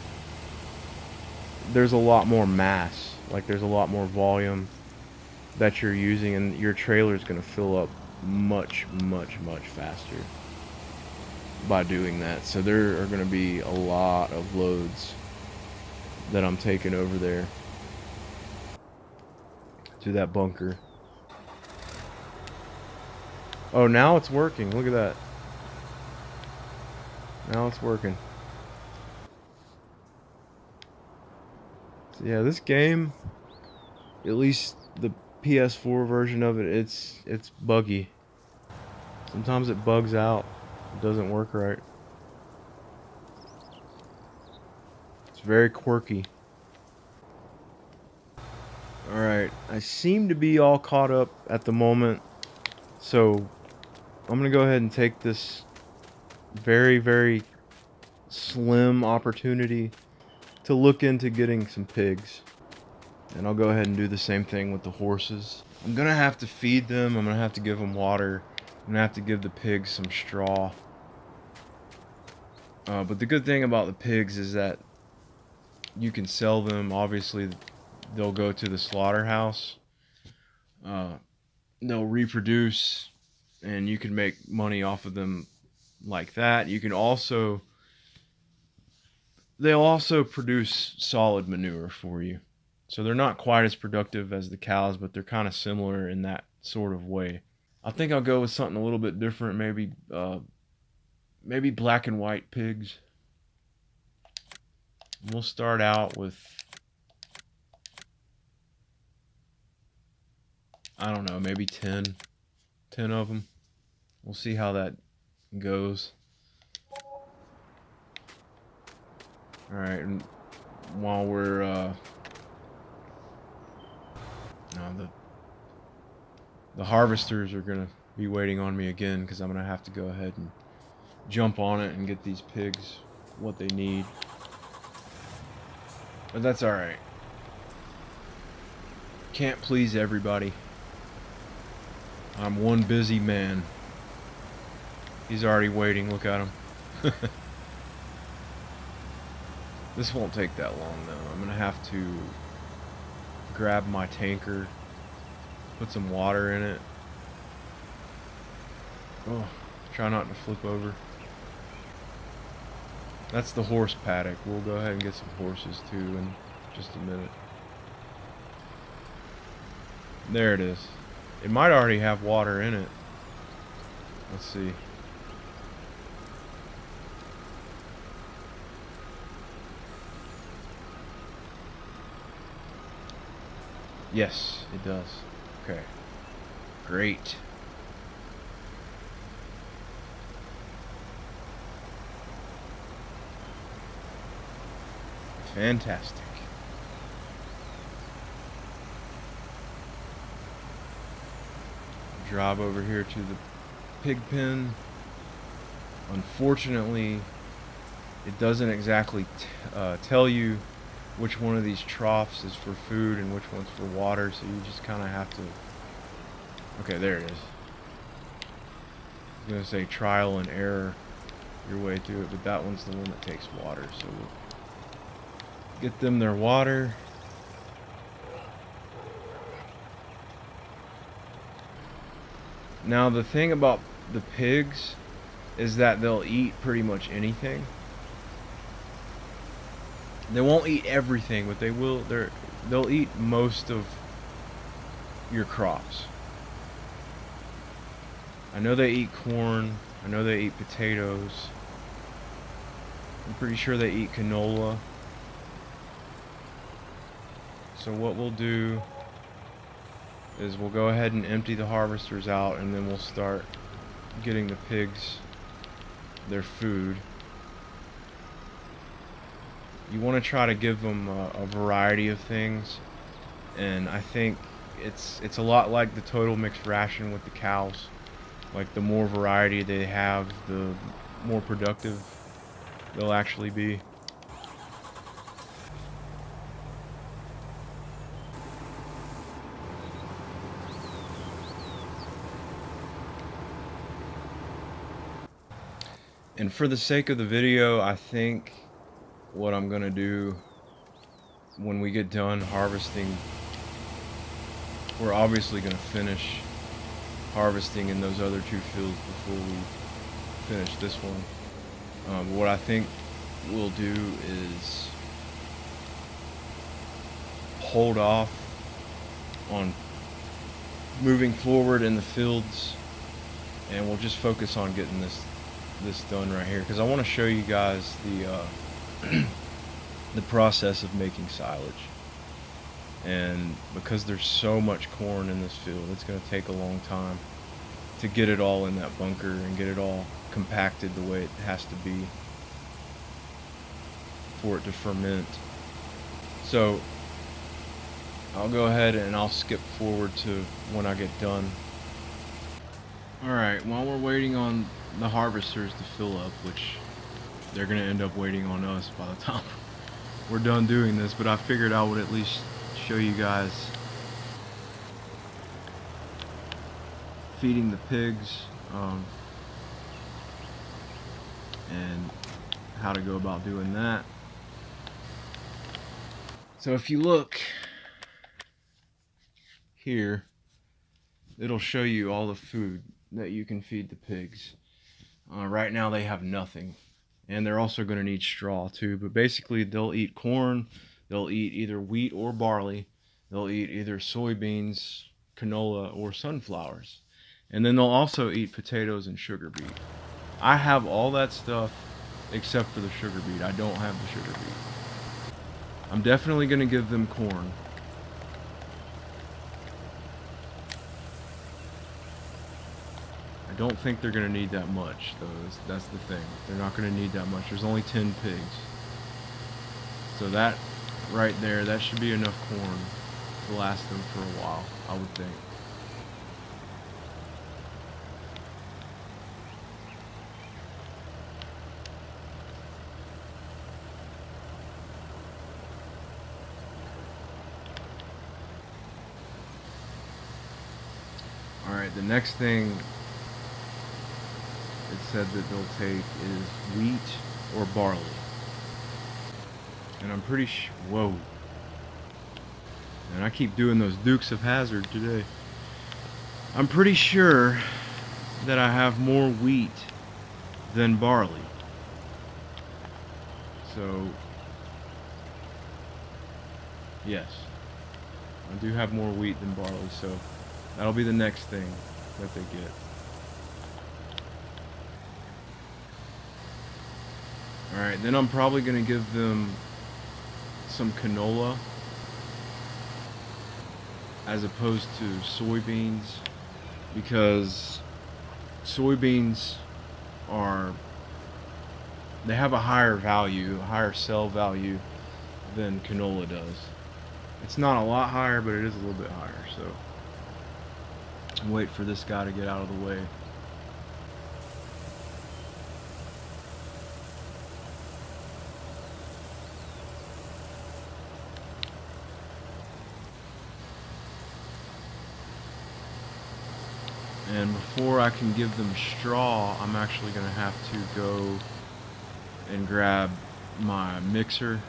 there's a lot more mass. Like, there's a lot more volume that you're using, and your trailer is going to fill up much faster by doing that. So there are going to be a lot of loads that I'm taking over there to that bunker. Oh, now it's working. Look at that. Now it's working. So yeah, this game, at least the PS4 version of it, it's buggy. Sometimes it bugs out. It doesn't work right. It's very quirky. Alright, I seem to be all caught up at the moment. So I'm gonna go ahead and take this very slim opportunity to look into getting some pigs. And I'll go ahead and do the same thing with the horses. I'm gonna have to feed them. I'm gonna have to give them water. I'm gonna have to give the pigs some straw. But the good thing about the pigs is that you can sell them. Obviously, they'll go to the slaughterhouse. They'll reproduce, and you can make money off of them like that. You can also... They'll also produce solid manure for you. So they're not quite as productive as the cows, but they're kind of similar in that sort of way. I think I'll go with something a little bit different. Maybe black and white pigs. We'll start out with, I don't know, maybe 10 of them. We'll see how that goes. Alright, and while we're the harvesters are gonna be waiting on me again, because I'm gonna have to go ahead and jump on it and get these pigs what they need. But that's alright. Can't please everybody. I'm one busy man. He's already waiting, look at him. This won't take that long though. I'm gonna have to grab my tanker, put some water in it. Oh, try not to flip over. That's the horse paddock. We'll go ahead and get some horses too in just a minute. There it is. It might already have water in it. Let's see. Yes, it does. Okay. Great. Fantastic. Drive over here to the pig pen. Unfortunately, it doesn't exactly tell you which one of these troughs is for food and which one's for water, so you just kind of have to... Okay, there it is. I was going to say trial and error your way through it, but that one's the one that takes water, so we'll get them their water. Now, the thing about the pigs is that they'll eat pretty much anything. They won't eat everything, but they will. They'll eat most of your crops. I know they eat corn. I know they eat potatoes. I'm pretty sure they eat canola. So what we'll do is we'll go ahead and empty the harvesters out, and then we'll start getting the pigs their food. you want to try to give them a variety of things, and I think it's a lot like the total mixed ration with the cows. Like the more variety they have, the more productive they'll actually be. And for the sake of the video, I think what I'm gonna do when we get done harvesting, we're obviously gonna finish harvesting in those other 2 fields before we finish this one. What I think we'll do is hold off on moving forward in the fields, and we'll just focus on getting this done right here, because I want to show you guys the the process of making silage. And because there's so much corn in this field, it's going to take a long time to get it all in that bunker and get it all compacted the way it has to be for it to ferment. So I'll go ahead and I'll skip forward to when I get done. Alright, while we're waiting on the harvesters to fill up, which they're going to end up waiting on us by the time we're done doing this, but I figured I would at least show you guys feeding the pigs and how to go about doing that. So if you look here, it'll show you all the food that you can feed the pigs. Right now they have nothing, and they're also going to need straw too, but basically they'll eat corn, they'll eat either wheat or barley, they'll eat either soybeans, canola, or sunflowers, and then they'll also eat potatoes and sugar beet. I have all that stuff except for the sugar beet. I don't have the sugar beet. I'm definitely going to give them corn. I don't think they're going to need that much, though. That's the thing. They're not going to need that much. There's only 10 pigs. So that right there, that should be enough corn to last them for a while, I would think. Alright, the next thing it said that they'll take is wheat or barley. And I'm pretty sure, whoa. And I keep doing those Dukes of Hazzard today. I'm pretty sure that I have more wheat than barley. So, yes. I do have more wheat than barley, so that'll be the next thing that they get. Alright, then I'm probably going to give them some canola as opposed to soybeans, because soybeans they have a higher value, a higher sell value than canola does. It's not a lot higher, but it is a little bit higher, so I'll wait for this guy to get out of the way. And before I can give them straw, I'm actually going to have to go and grab my mixer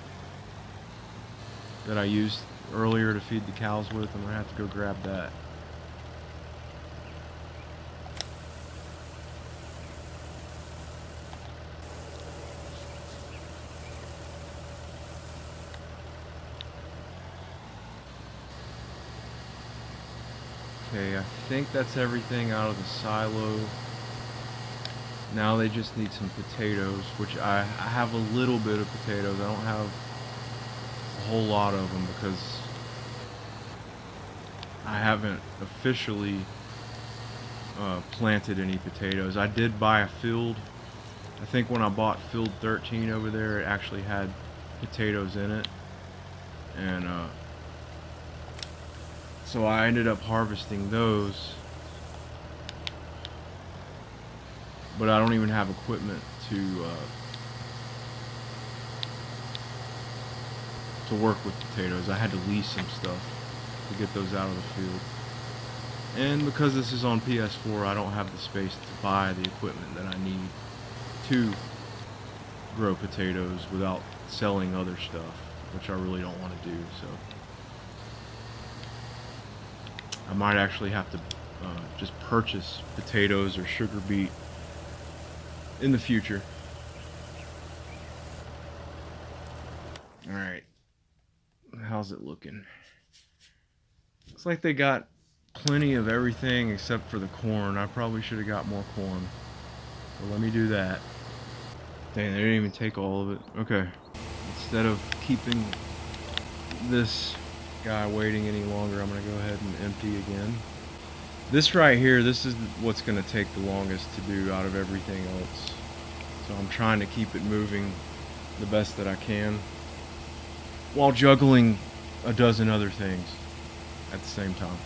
that I used earlier to feed the cows with. I'm going to have to go grab that. Okay, I think that's everything out of the silo. Now they just need some potatoes, which I have a little bit of potatoes. I don't have a whole lot of them because I haven't officially planted any potatoes. I did buy a field. I think when I bought field 13 over there, it actually had potatoes in it, and so I ended up harvesting those, but I don't even have equipment to work with potatoes. I had to lease some stuff to get those out of the field. And because this is on PS4, I don't have the space to buy the equipment that I need to grow potatoes without selling other stuff, which I really don't want to do. So I might actually have to just purchase potatoes or sugar beet in the future. Alright. How's it looking? Looks like they got plenty of everything except for the corn. I probably should have got more corn. So let me do that. Dang, they didn't even take all of it. Okay. Instead of keeping this guy waiting any longer, I'm going to go ahead and empty again. This right here, this is what's going to take the longest to do out of everything else. So I'm trying to keep it moving the best that I can, while juggling a dozen other things at the same time.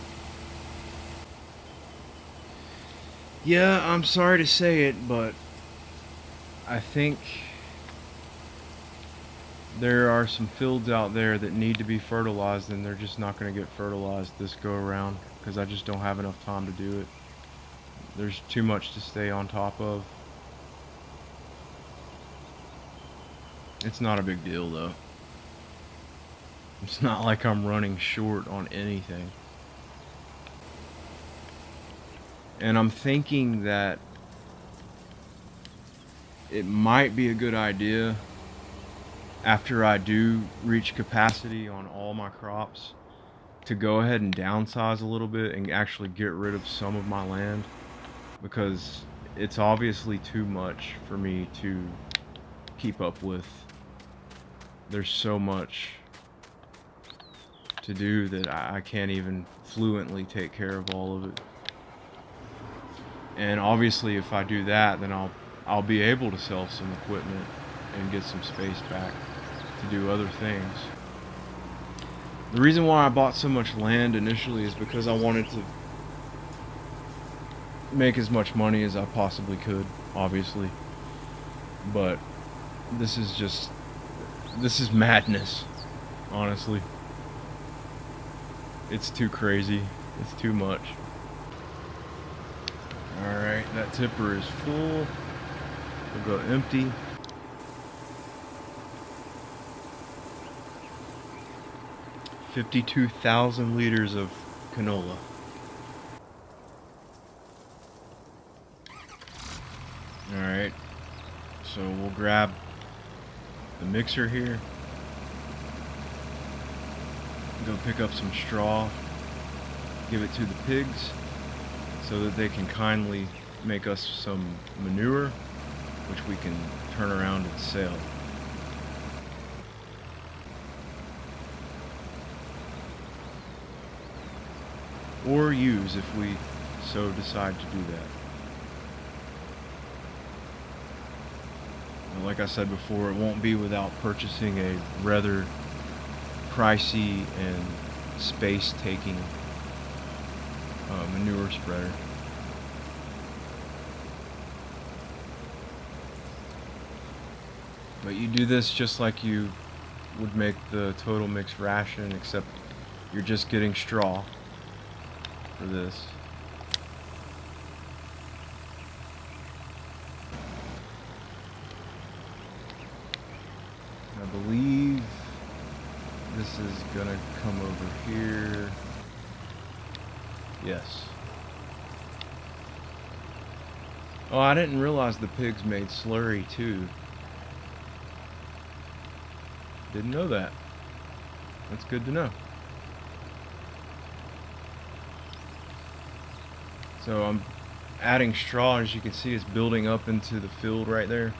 Yeah, I'm sorry to say it, but I think there are some fields out there that need to be fertilized, and they're just not going to get fertilized this go around because I just don't have enough time to do it. There's too much to stay on top of. It's not a big deal though. It's not like I'm running short on anything. And I'm thinking that it might be a good idea, after I do reach capacity on all my crops, to go ahead and downsize a little bit and actually get rid of some of my land, because it's obviously too much for me to keep up with. There's so much to do that I can't even fluently take care of all of it. And obviously if I do that, then I'll be able to sell some equipment and get some space back to do other things. The reason why I bought so much land initially is because I wanted to make as much money as I possibly could, obviously. But this is madness, honestly. It's too crazy. It's too much. Alright, that tipper is full. We'll go empty. $52,000 liters of canola. Alright, so we'll grab the mixer here. Go pick up some straw, give it to the pigs so that they can kindly make us some manure, which we can turn around and sell. Or use if we so decide to do that. Like I said before, it won't be without purchasing a rather pricey and space-taking manure spreader. But you do this just like you would make the total mixed ration, except you're just getting straw for this. I believe this is gonna come over here. Yes. Oh, I didn't realize the pigs made slurry too. Didn't know that. That's good to know. So I'm adding straw, as you can see, it's building up into the field right there.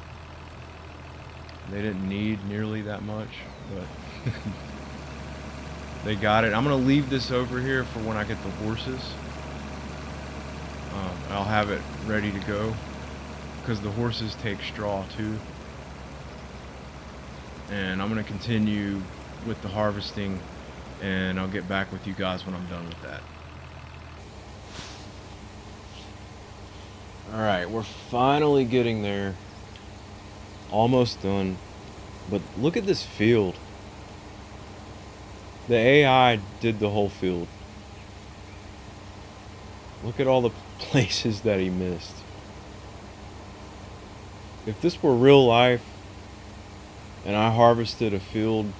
They didn't need nearly that much, but they got it. I'm gonna leave this over here for when I get the horses. I'll have it ready to go because the horses take straw too. and I'm gonna continue with the harvesting, and I'll get back with you guys when I'm done with that. Alright, we're finally getting there. Almost done. But look at this field. The AI did the whole field. Look at all the places that he missed. If this were real life and I harvested a field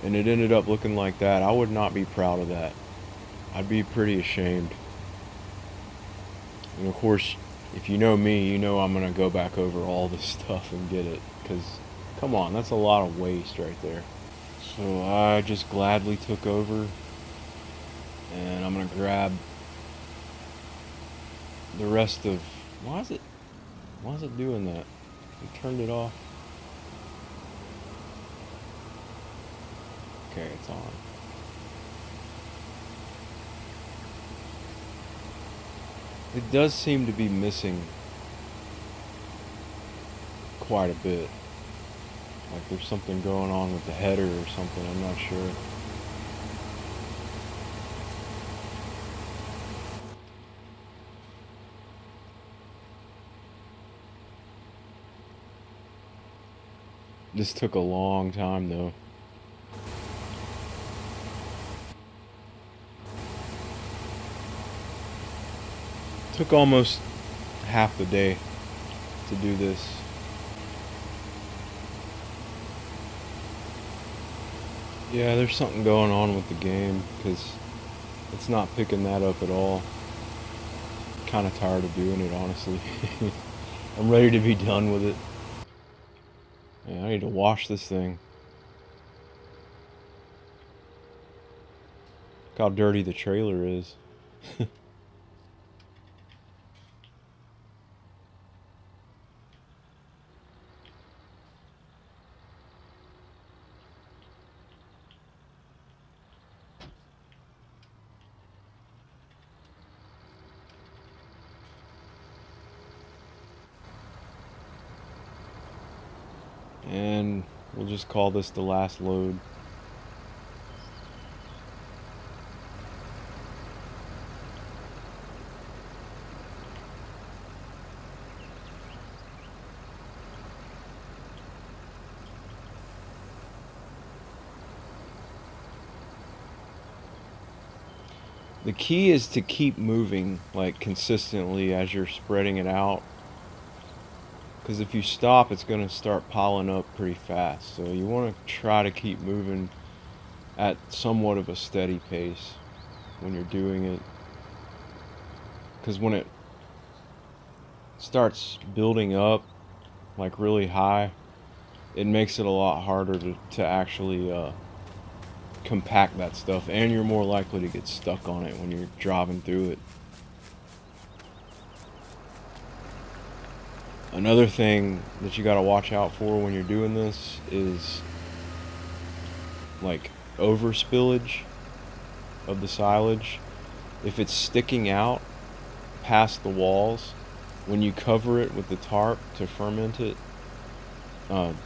and it ended up looking like that, I would not be proud of that. I'd be pretty ashamed. And of course, if you know me, you know I'm gonna go back over all this stuff and get it, because come on, that's a lot of waste right there. So I just gladly took over, and I'm gonna grab the rest of, why is it doing that? I turned it off. Okay, it's on. It does seem to be missing quite a bit. Like there's something going on with the header or something, I'm not sure. This took a long time though. Took almost half the day to do this. Yeah, there's something going on with the game because it's not picking that up at all. Kind of tired of doing it, honestly. I'm ready to be done with it. Yeah, I need to wash this thing. Look how dirty the trailer is. And we'll just call this the last load. The key is to keep moving like consistently as you're spreading it out. Because if you stop, it's going to start piling up pretty fast. So you want to try to keep moving at somewhat of a steady pace when you're doing it. Because when it starts building up like really high, it makes it a lot harder to actually compact that stuff. And you're more likely to get stuck on it when you're driving through it. Another thing that you gotta watch out for when you're doing this is like over spillage of the silage. If it's sticking out past the walls, when you cover it with the tarp to ferment it,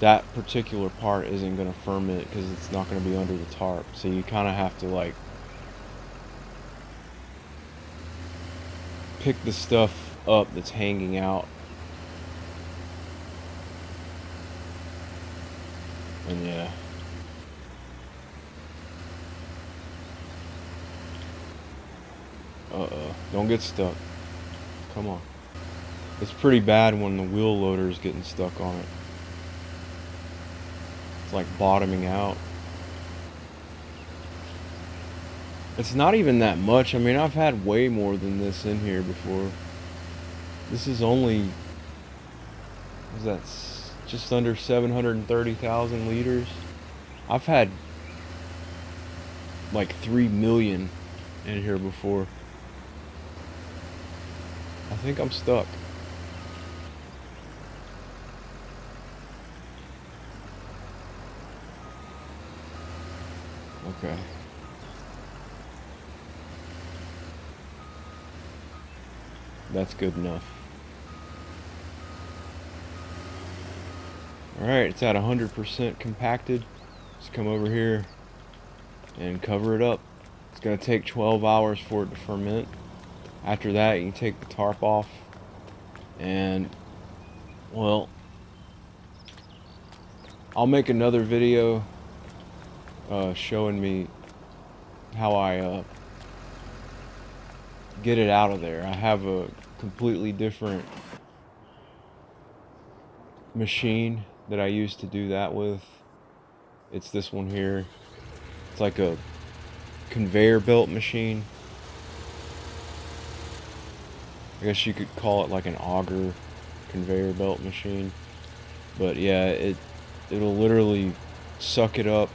that particular part isn't gonna ferment because it's not gonna be under the tarp. So you kind of have to like pick the stuff up that's hanging out. And yeah. Uh-oh. Don't get stuck. Come on. It's pretty bad when the wheel loader is getting stuck on it. It's like bottoming out. It's not even that much. I mean, I've had way more than this in here before. This is only... What is that? Just under 730,000 liters. I've had like 3 million in here before. I think I'm stuck. Okay. That's good enough. Alright, it's at 100% compacted. Just come over here and cover it up. It's going to take 12 hours for it to ferment. After that, you can take the tarp off and, well, I'll make another video showing me how I get it out of there. I have a completely different machine that I used to do that with. It's this one here. It's like a conveyor belt machine. I guess you could call it like an auger conveyor belt machine. But yeah, it'll literally suck it up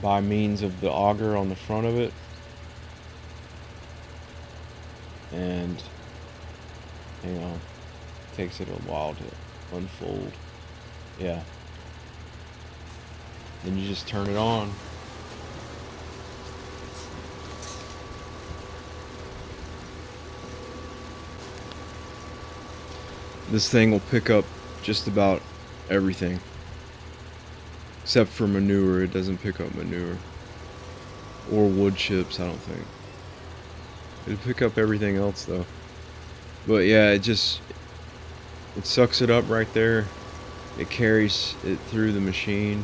by means of the auger on the front of it. And hang on, it takes it a while to unfold. Yeah. Then you just turn it on. This thing will pick up just about everything. Except for manure, it doesn't pick up manure. Or wood chips, I don't think. It'll pick up everything else though. But yeah, it sucks it up right there. It carries it through the machine.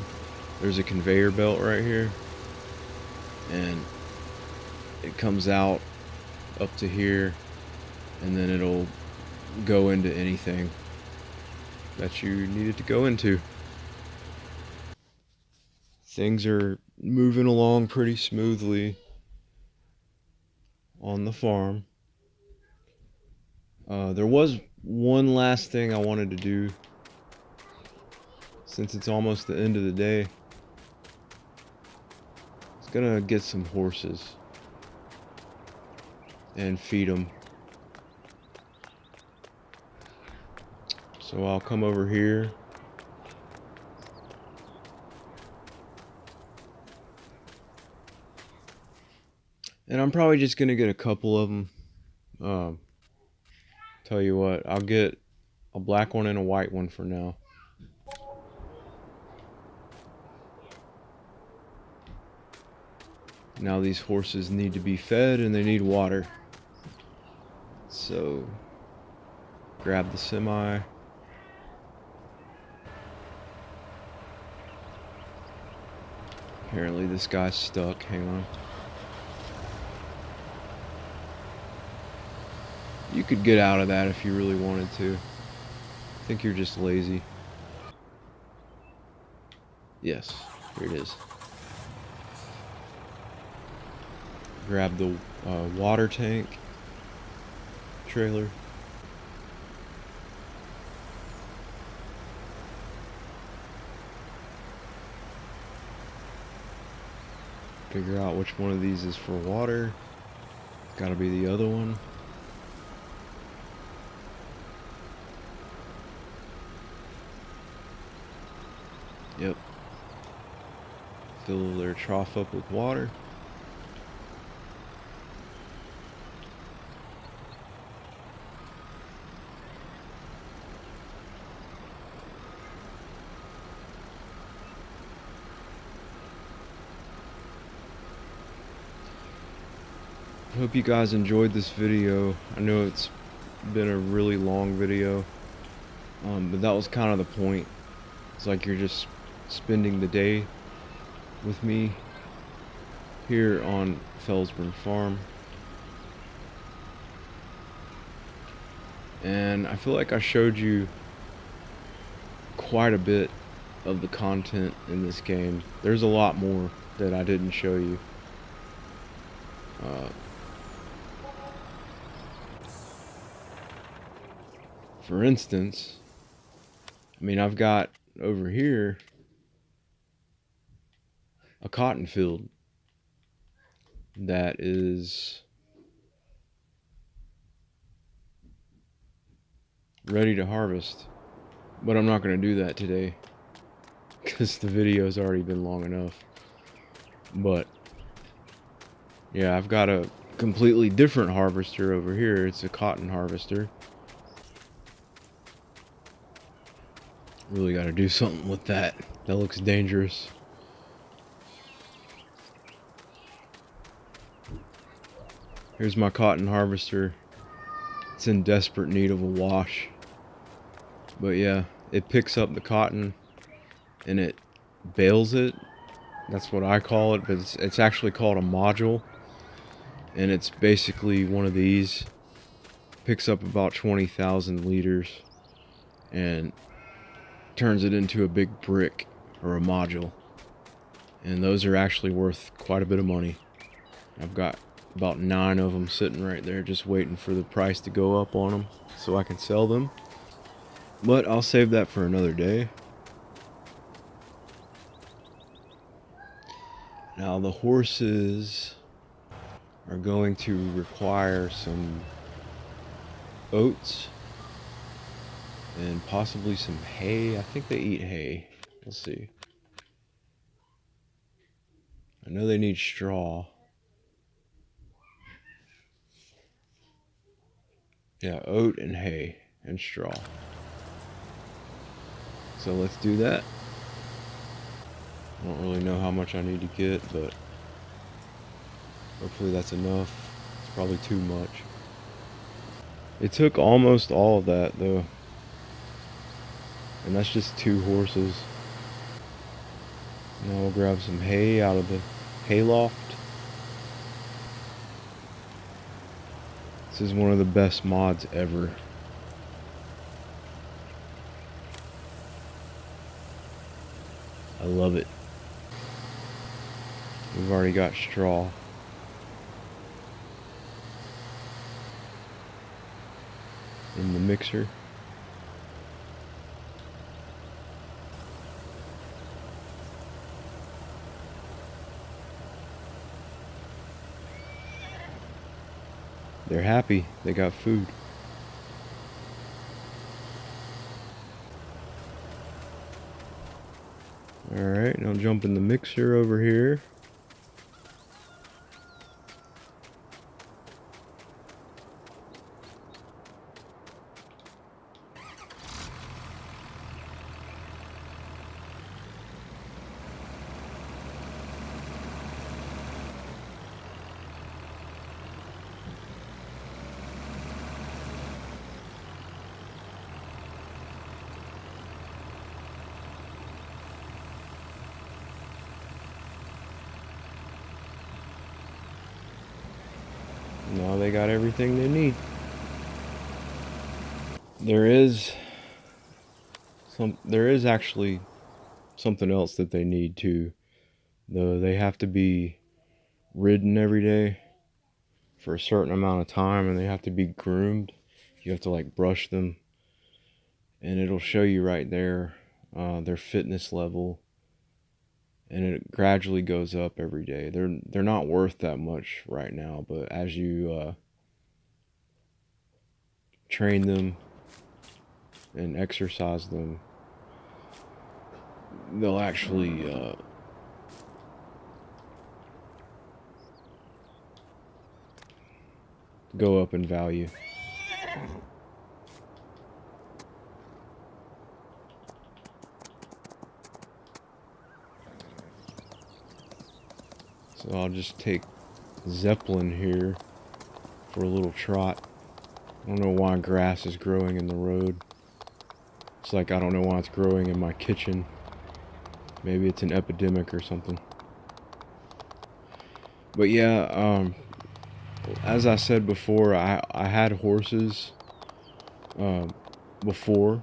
There's a conveyor belt right here. And it comes out up to here. And then it'll go into anything that you need it to go into. Things are moving along pretty smoothly on the farm. There was one last thing I wanted to do since it's almost the end of the day. I was gonna get some horses and feed them. So I'll come over here. And I'm probably just gonna get a couple of them. Tell you what, I'll get a black one and a white one for now. Now these horses need to be fed and they need water. So grab the semi. Apparently this guy's stuck. Hang on. You could get out of that if you really wanted to. I think you're just lazy. Yes, here it is. Grab the water tank trailer. Figure out which one of these is for water. It's gotta be the other one. Yep. Fill their trough up with water. I hope you guys enjoyed this video. I know it's been a really long video, but that was kind of the point. It's like you're just spending the day with me here on Felsbrunn Farm. And I feel like I showed you quite a bit of the content in this game. There's a lot more that I didn't show you. For instance, I mean, I've got over here a cotton field that is ready to harvest, but I'm not going to do that today because the video's already been long enough. But yeah, I've got a completely different harvester over here. It's a cotton harvester. Really got to do something with that. That looks dangerous. Here's my cotton harvester. It's in desperate need of a wash. But yeah, it picks up the cotton and it bales it. That's what I call it, but it's actually called a module. And it's basically one of these. Picks up about 20,000 liters and turns it into a big brick or a module. And those are actually worth quite a bit of money. I've got about 9 of them sitting right there just waiting for the price to go up on them so I can sell them. But I'll save that for another day. Now the horses are going to require some oats and possibly some hay. I think they eat hay. Let's see. I know they need straw. Yeah, oat and hay and straw. So let's do that. I don't really know how much I need to get, but hopefully that's enough. It's probably too much. It took almost all of that though. And that's just 2 horses. Now we'll grab some hay out of the hay loft. This is one of the best mods ever. I love it. We've already got straw. In the mixer. They're happy. They got food. Alright, now jump in the mixer over here. Now they got everything they need. There is actually something else that they need too. Though they have to be ridden every day for a certain amount of time, and they have to be groomed. You have to like brush them, and it'll show you right there their fitness level, and it gradually goes up every day. They're not worth that much right now, but as you train them and exercise them, they'll actually go up in value. So I'll just take Zeppelin here for a little trot. I don't know why grass is growing in the road. It's like I don't know why it's growing in my kitchen. Maybe it's an epidemic or something. But yeah, as I said before, I had horses before,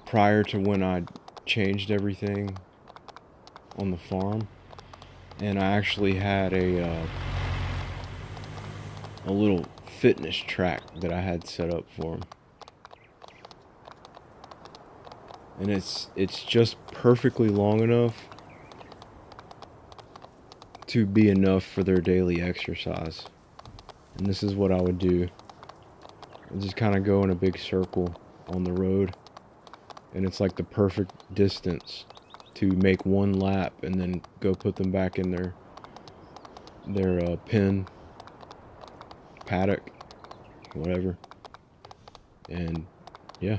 prior to when I changed everything on the farm. And I actually had a little fitness track that I had set up for them. And it's just perfectly long enough to be enough for their daily exercise. And this is what I would do. I just kind of go in a big circle on the road, and it's like the perfect distance to make one lap and then go put them back in their pen, paddock, whatever. And yeah,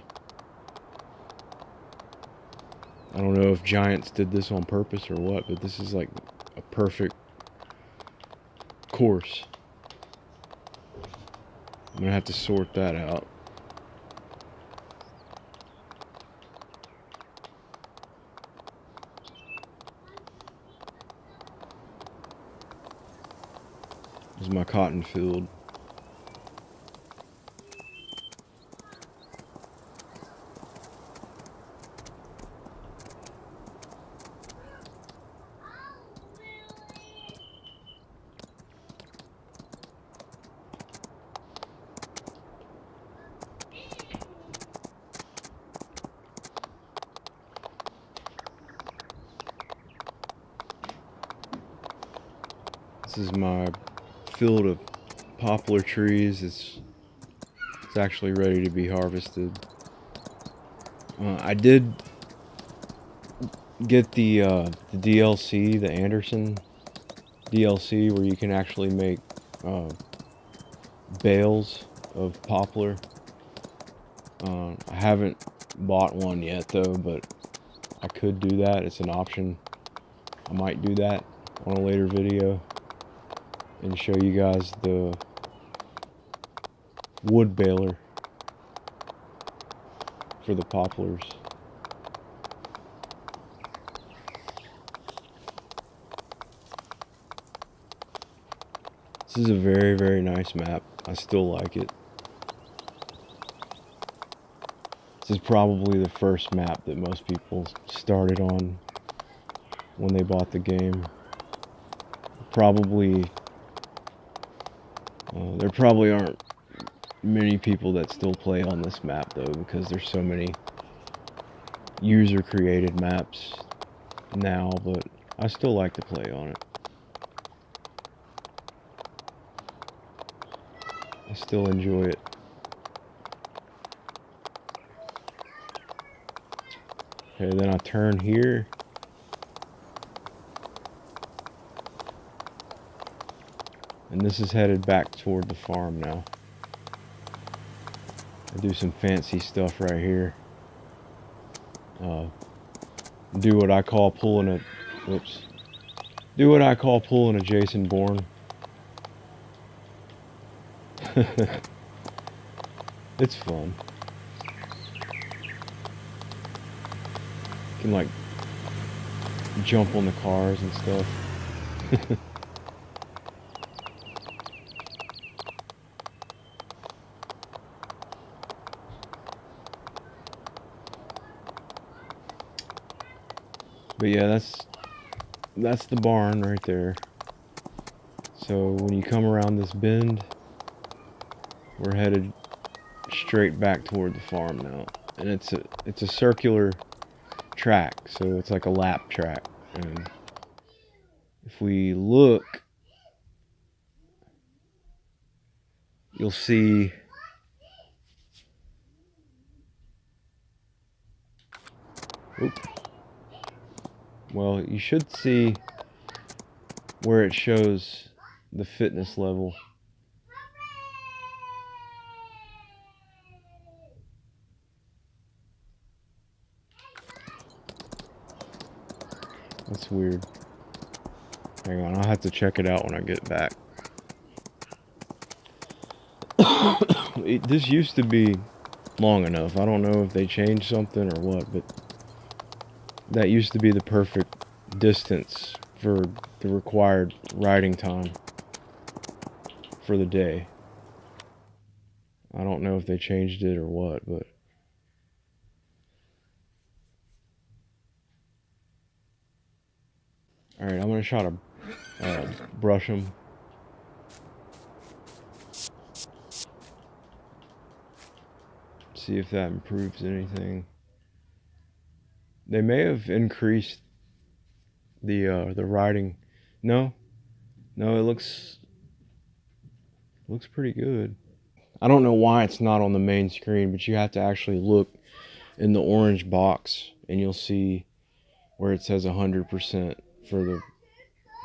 I don't know if Giants did this on purpose or what, but this is like a perfect course. I'm gonna have to sort that out. This is my cotton field. This is my field of poplar trees. It's actually ready to be harvested. I did get the DLC, the Anderson DLC, where you can actually make bales of poplar. I haven't bought one yet though, but I could do that. It's an option. I might do that on a later video and show you guys the wood baler for the poplars. This is a very, very nice map. I still like it. This is probably the first map that most people started on when they bought the game. Probably, there probably aren't many people that still play on this map though, because there's so many user-created maps now, but I still like to play on it. I still enjoy it. Okay, then I turn here. And this is headed back toward the farm now. I do some fancy stuff right here. Do what I call pulling a... Whoops. Do what I call pulling a Jason Bourne. It's fun. You can like jump on the cars and stuff. But yeah, that's the barn right there. So when you come around this bend, we're headed straight back toward the farm now. And it's a circular track, so it's like a lap track. And if we look, you'll see well, you should see where it shows the fitness level. That's weird. Hang on, I'll have to check it out when I get back. This used to be long enough. I don't know if they changed something or what, but that used to be the perfect distance for the required riding time for the day. I don't know if they changed it or what, but alright, I'm gonna try to brush them. See if that improves anything. They may have increased the riding. No, it looks pretty good. I don't know why it's not on the main screen, but you have to actually look in the orange box and you'll see where it says 100% for the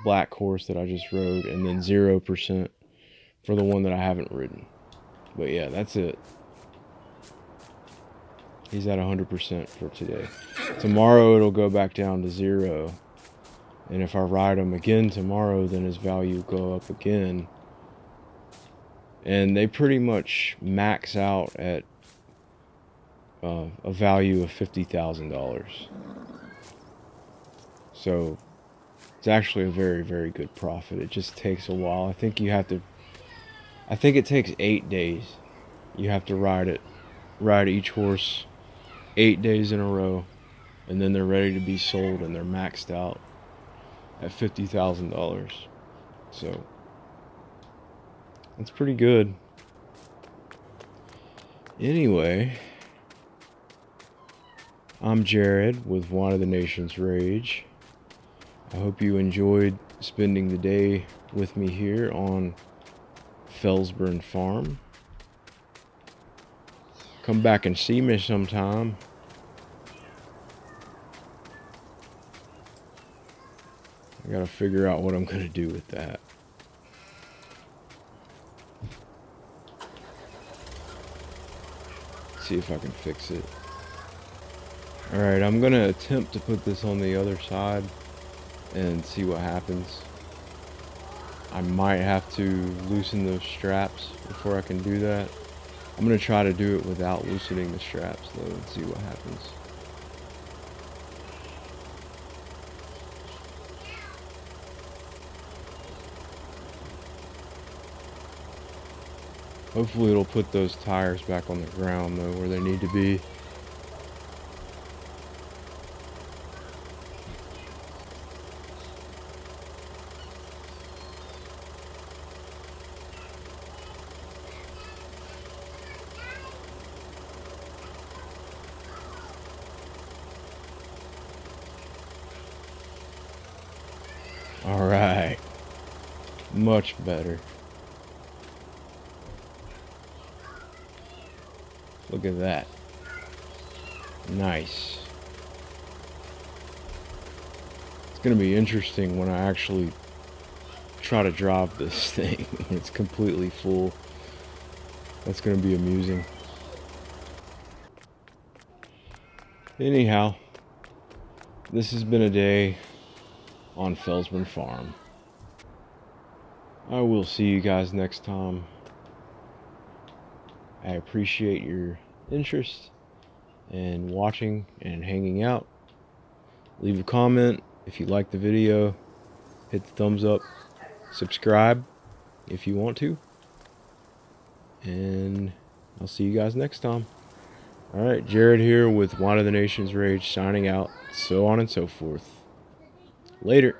black horse that I just rode, and then 0% for the one that I haven't ridden. But yeah, that's it. He's at 100% for today. Tomorrow it'll go back down to 0. And if I ride him again tomorrow, then his value will go up again. And they pretty much max out at a value of $50,000. So it's actually a very, very good profit. It just takes a while. I think it takes 8 days. You have to ride each horse 8 days in a row, and then they're ready to be sold, and they're maxed out at $50,000. So that's pretty good. Anyway, I'm Jared with Wine of the Nation's Rage. I hope you enjoyed spending the day with me here on Felsbrunn Farm. Come back and see me sometime. I gotta figure out what I'm gonna do with that. See if I can fix it. Alright, I'm gonna attempt to put this on the other side and see what happens. I might have to loosen those straps before I can do that. I'm gonna try to do it without loosening the straps though and see what happens. Hopefully it'll put those tires back on the ground though, where they need to be. Alright. Much better. Look at that. Nice. It's gonna be interesting when I actually try to drive this thing when it's completely full. That's gonna be amusing. Anyhow, this has been a day on Felsbrunn Farm. I will see you guys next time. I appreciate your interest and watching and hanging out. Leave a comment if you like the video. Hit the thumbs up. Subscribe if you want to. And I'll see you guys next time. Alright, Jared here with Wine of the Nation's Rage signing out. So on and so forth. Later.